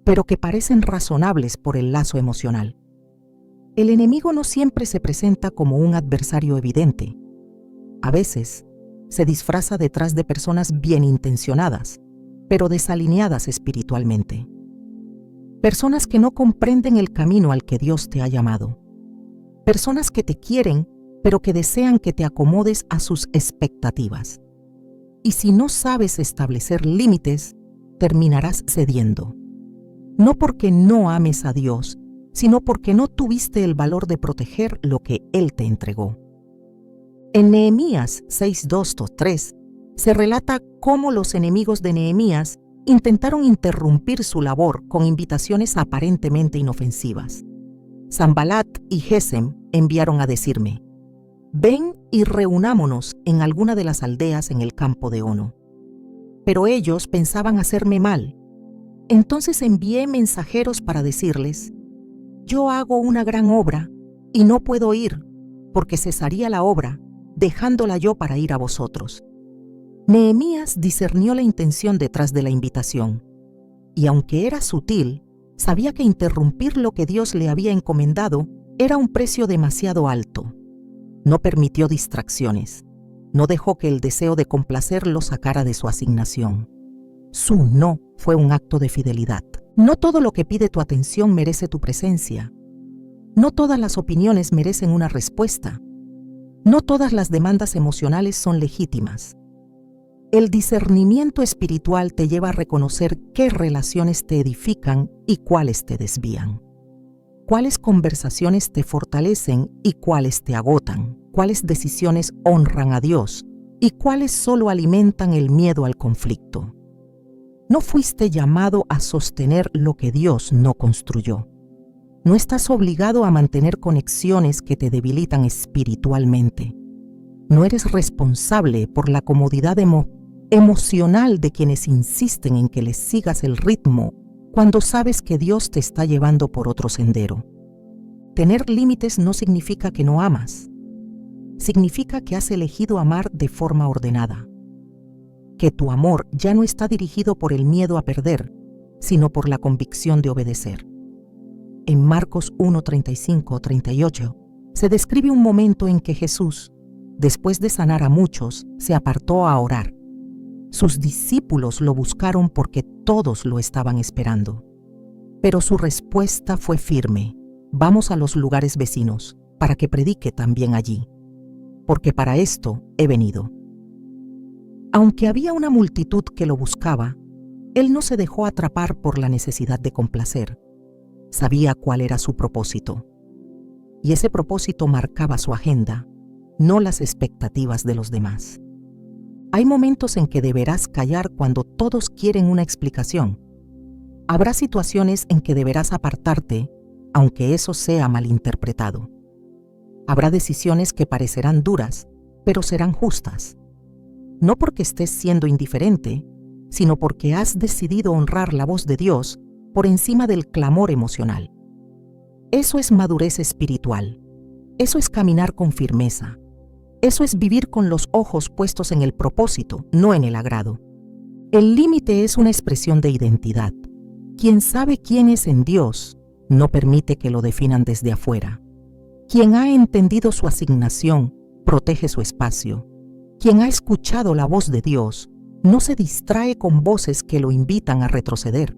pero que parecen razonables por el lazo emocional. El enemigo no siempre se presenta como un adversario evidente. A veces, se disfraza detrás de personas bien intencionadas, pero desalineadas espiritualmente. Personas que no comprenden el camino al que Dios te ha llamado. Personas que te quieren, pero que desean que te acomodes a sus expectativas. Y si no sabes establecer límites, terminarás cediendo. No porque no ames a Dios, sino porque no tuviste el valor de proteger lo que Él te entregó. En Nehemías 6:2-3 se relata cómo los enemigos de Nehemías intentaron interrumpir su labor con invitaciones aparentemente inofensivas. Sanbalat y Gesem enviaron a decirme: «Ven y reunámonos en alguna de las aldeas en el campo de Ono». Pero ellos pensaban hacerme mal. Entonces envié mensajeros para decirles: «Yo hago una gran obra y no puedo ir, porque cesaría la obra, dejándola yo para ir a vosotros». Nehemías discernió la intención detrás de la invitación, y aunque era sutil, sabía que interrumpir lo que Dios le había encomendado era un precio demasiado alto. No permitió distracciones, no dejó que el deseo de complacer lo sacara de su asignación. Su no fue un acto de fidelidad. No todo lo que pide tu atención merece tu presencia. No todas las opiniones merecen una respuesta. No todas las demandas emocionales son legítimas. El discernimiento espiritual te lleva a reconocer qué relaciones te edifican y cuáles te desvían. Cuáles conversaciones te fortalecen y cuáles te agotan. Cuáles decisiones honran a Dios y cuáles solo alimentan el miedo al conflicto. No fuiste llamado a sostener lo que Dios no construyó. No estás obligado a mantener conexiones que te debilitan espiritualmente. No eres responsable por la comodidad emocional de quienes insisten en que les sigas el ritmo cuando sabes que Dios te está llevando por otro sendero. Tener límites no significa que no amas. Significa que has elegido amar de forma ordenada. Que tu amor ya no está dirigido por el miedo a perder, sino por la convicción de obedecer. En Marcos 1:35-38 se describe un momento en que Jesús, después de sanar a muchos, se apartó a orar. Sus discípulos lo buscaron porque todos lo estaban esperando. Pero su respuesta fue firme: «Vamos a los lugares vecinos, para que predique también allí, porque para esto he venido». Aunque había una multitud que lo buscaba, él no se dejó atrapar por la necesidad de complacer. Sabía cuál era su propósito. Y ese propósito marcaba su agenda, no las expectativas de los demás. Hay momentos en que deberás callar cuando todos quieren una explicación. Habrá situaciones en que deberás apartarte, aunque eso sea malinterpretado. Habrá decisiones que parecerán duras, pero serán justas. No porque estés siendo indiferente, sino porque has decidido honrar la voz de Dios por encima del clamor emocional. Eso es madurez espiritual. Eso es caminar con firmeza. Eso es vivir con los ojos puestos en el propósito, no en el agrado. El límite es una expresión de identidad. Quien sabe quién es en Dios, no permite que lo definan desde afuera. Quien ha entendido su asignación, protege su espacio. Quien ha escuchado la voz de Dios, no se distrae con voces que lo invitan a retroceder.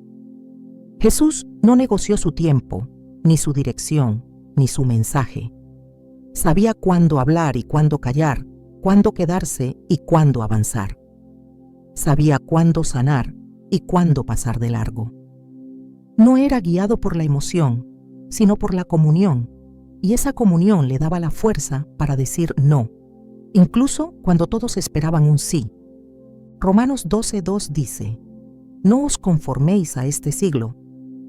Jesús no negoció su tiempo, ni su dirección, ni su mensaje. Sabía cuándo hablar y cuándo callar, cuándo quedarse y cuándo avanzar. Sabía cuándo sanar y cuándo pasar de largo. No era guiado por la emoción, sino por la comunión, y esa comunión le daba la fuerza para decir no, incluso cuando todos esperaban un sí. Romanos 12:2 dice: No os conforméis a este siglo,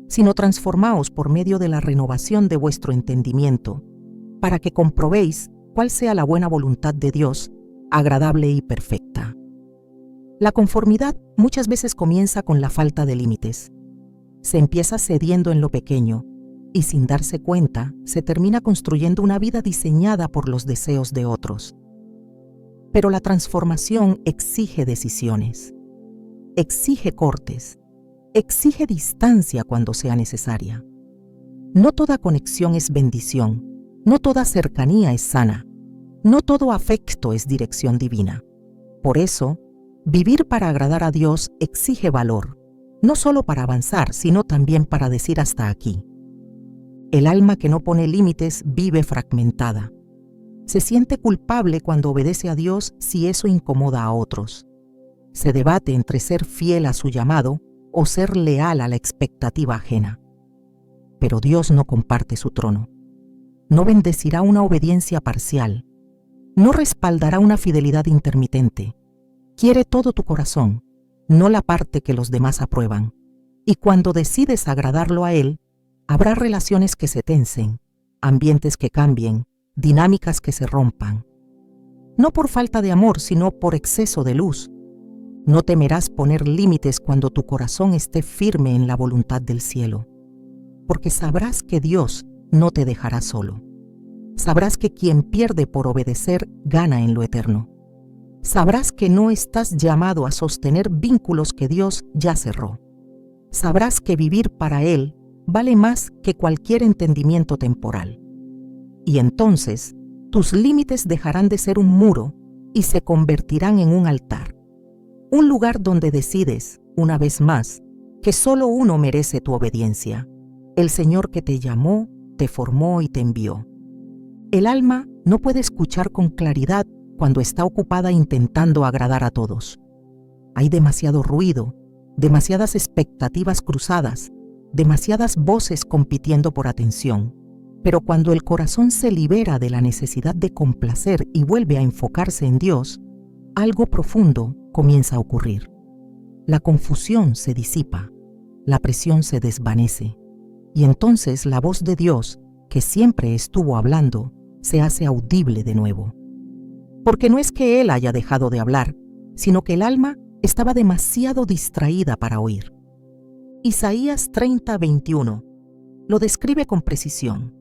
sino transformaos por medio de la renovación de vuestro entendimiento, para que comprobéis cuál sea la buena voluntad de Dios, agradable y perfecta. La conformidad muchas veces comienza con la falta de límites. Se empieza cediendo en lo pequeño y sin darse cuenta se termina construyendo una vida diseñada por los deseos de otros. Pero la transformación exige decisiones, exige cortes, exige distancia cuando sea necesaria. No toda conexión es bendición, no toda cercanía es sana, no todo afecto es dirección divina. Por eso, vivir para agradar a Dios exige valor, no solo para avanzar, sino también para decir hasta aquí. El alma que no pone límites vive fragmentada. Se siente culpable cuando obedece a Dios si eso incomoda a otros. Se debate entre ser fiel a su llamado o ser leal a la expectativa ajena. Pero Dios no comparte su trono. No bendecirá una obediencia parcial. No respaldará una fidelidad intermitente. Quiere todo tu corazón, no la parte que los demás aprueban. Y cuando decides agradarlo a Él, habrá relaciones que se tensen, ambientes que cambien, dinámicas que se rompan. No por falta de amor, sino por exceso de luz. No temerás poner límites cuando tu corazón esté firme en la voluntad del cielo, porque sabrás que Dios no te dejará solo. Sabrás que quien pierde por obedecer gana en lo eterno. Sabrás que no estás llamado a sostener vínculos que Dios ya cerró. Sabrás que vivir para Él vale más que cualquier entendimiento temporal. Y entonces, tus límites dejarán de ser un muro y se convertirán en un altar. Un lugar donde decides, una vez más, que solo uno merece tu obediencia: el Señor que te llamó, te formó y te envió. El alma no puede escuchar con claridad cuando está ocupada intentando agradar a todos. Hay demasiado ruido, demasiadas expectativas cruzadas, demasiadas voces compitiendo por atención. Pero cuando el corazón se libera de la necesidad de complacer y vuelve a enfocarse en Dios, algo profundo comienza a ocurrir. La confusión se disipa, la presión se desvanece, y entonces la voz de Dios, que siempre estuvo hablando, se hace audible de nuevo. Porque no es que Él haya dejado de hablar, sino que el alma estaba demasiado distraída para oír. Isaías 30:21 lo describe con precisión.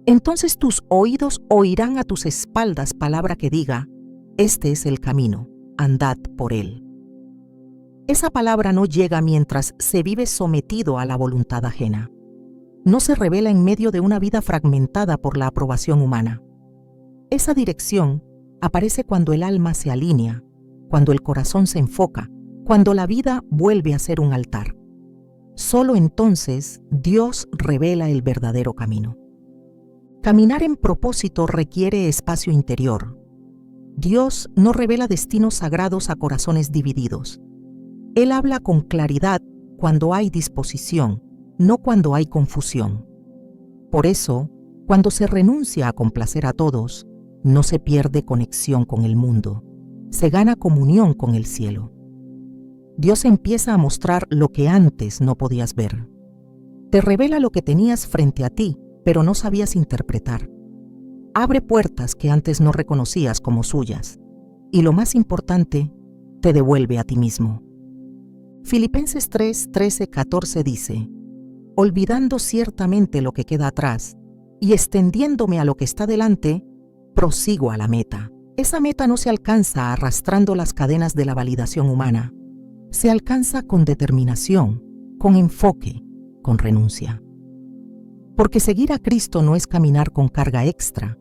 Entonces tus oídos oirán a tus espaldas palabra que diga: este es el camino, andad por él. Esa palabra no llega mientras se vive sometido a la voluntad ajena. No se revela en medio de una vida fragmentada por la aprobación humana. Esa dirección aparece cuando el alma se alinea, cuando el corazón se enfoca, cuando la vida vuelve a ser un altar. Solo entonces Dios revela el verdadero camino. Caminar en propósito requiere espacio interior. Dios no revela destinos sagrados a corazones divididos. Él habla con claridad cuando hay disposición, no cuando hay confusión. Por eso, cuando se renuncia a complacer a todos, no se pierde conexión con el mundo, se gana comunión con el cielo. Dios empieza a mostrar lo que antes no podías ver. Te revela lo que tenías frente a ti, pero no sabías interpretar. abre puertas que antes no reconocías como suyas. Y lo más importante, te devuelve a ti mismo. Filipenses 3, 13, 14 dice: olvidando ciertamente lo que queda atrás y extendiéndome a lo que está delante, prosigo a la meta. Esa meta no se alcanza arrastrando las cadenas de la validación humana. Se alcanza con determinación, con enfoque, con renuncia. Porque seguir a Cristo no es caminar con carga extra,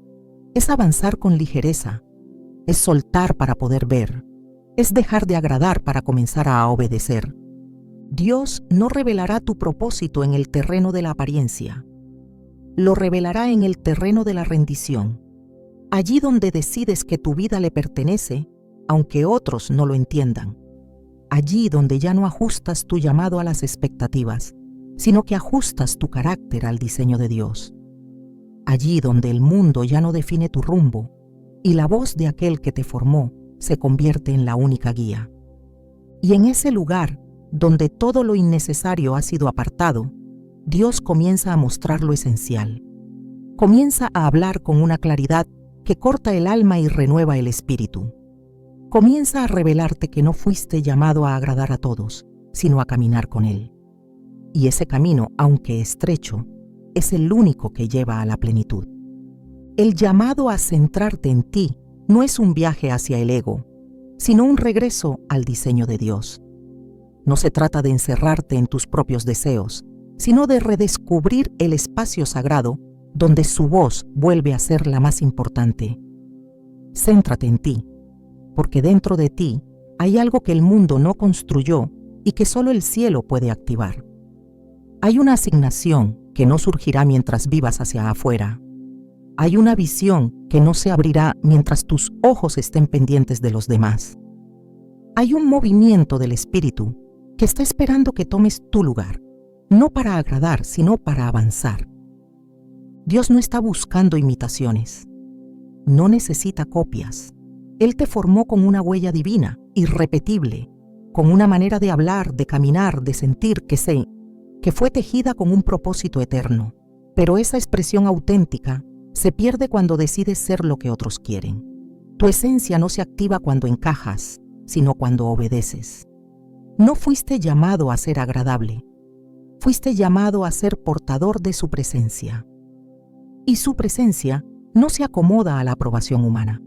es avanzar con ligereza, es soltar para poder ver, es dejar de agradar para comenzar a obedecer. Dios no revelará tu propósito en el terreno de la apariencia, lo revelará en el terreno de la rendición, allí donde decides que tu vida le pertenece, aunque otros no lo entiendan, allí donde ya no ajustas tu llamado a las expectativas, sino que ajustas tu carácter al diseño de Dios, allí donde el mundo ya no define tu rumbo y la voz de aquel que te formó se convierte en la única guía. Y en ese lugar, donde todo lo innecesario ha sido apartado, Dios comienza a mostrar lo esencial. Comienza a hablar con una claridad que corta el alma y renueva el espíritu. Comienza a revelarte que no fuiste llamado a agradar a todos, sino a caminar con Él. Y ese camino, aunque estrecho, es el único que lleva a la plenitud. El llamado a centrarte en ti no es un viaje hacia el ego, sino un regreso al diseño de Dios. No se trata de encerrarte en tus propios deseos, sino de redescubrir el espacio sagrado donde su voz vuelve a ser la más importante. Céntrate en ti, porque dentro de ti hay algo que el mundo no construyó y que solo el cielo puede activar. Hay una asignación que no surgirá mientras vivas hacia afuera. Hay una visión que no se abrirá mientras tus ojos estén pendientes de los demás. Hay un movimiento del espíritu que está esperando que tomes tu lugar, no para agradar, sino para avanzar. Dios no está buscando imitaciones, no necesita copias. Él te formó con una huella divina, irrepetible, con una manera de hablar, de caminar, de sentir que fue tejida con un propósito eterno. Pero esa expresión auténtica se pierde cuando decides ser lo que otros quieren. Tu esencia no se activa cuando encajas, sino cuando obedeces. No fuiste llamado a ser agradable, fuiste llamado a ser portador de su presencia. Y su presencia no se acomoda a la aprobación humana,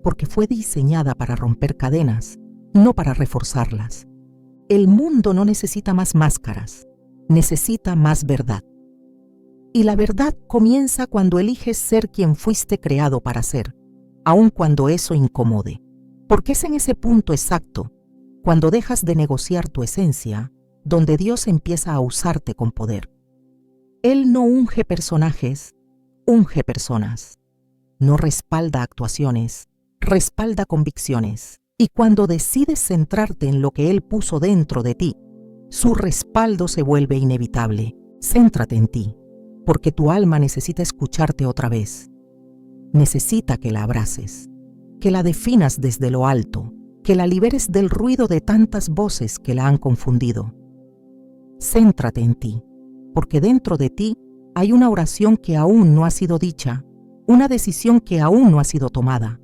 porque fue diseñada para romper cadenas, no para reforzarlas. El mundo no necesita más máscaras, necesita más verdad. Y la verdad comienza cuando eliges ser quien fuiste creado para ser, aun cuando eso incomode. Porque es en ese punto exacto, cuando dejas de negociar tu esencia, donde Dios empieza a usarte con poder. Él no unge personajes, unge personas. No respalda actuaciones, respalda convicciones. Y cuando decides centrarte en lo que Él puso dentro de ti, su respaldo se vuelve inevitable. Céntrate en ti, porque tu alma necesita escucharte otra vez. Necesita que la abraces, que la definas desde lo alto, que la liberes del ruido de tantas voces que la han confundido. Céntrate en ti, porque dentro de ti hay una oración que aún no ha sido dicha, una decisión que aún no ha sido tomada,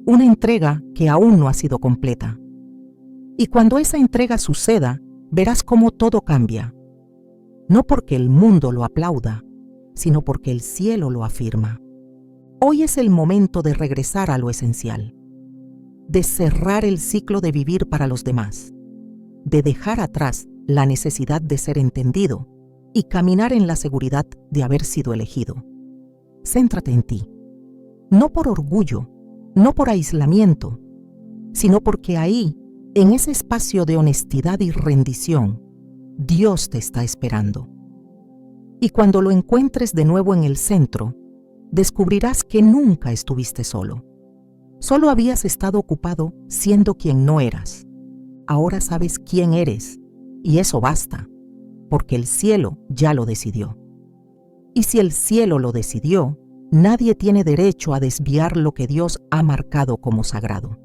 una entrega que aún no ha sido completa. Y cuando esa entrega suceda, verás cómo todo cambia, no porque el mundo lo aplauda, sino porque el cielo lo afirma. Hoy es el momento de regresar a lo esencial, de cerrar el ciclo de vivir para los demás, de dejar atrás la necesidad de ser entendido y caminar en la seguridad de haber sido elegido. Céntrate en ti, no por orgullo, no por aislamiento, sino porque ahí, en ese espacio de honestidad y rendición, Dios te está esperando. Y cuando lo encuentres de nuevo en el centro, descubrirás que nunca estuviste solo. Solo habías estado ocupado siendo quien no eras. Ahora sabes quién eres, y eso basta, porque el cielo ya lo decidió. Y si el cielo lo decidió, nadie tiene derecho a desviar lo que Dios ha marcado como sagrado.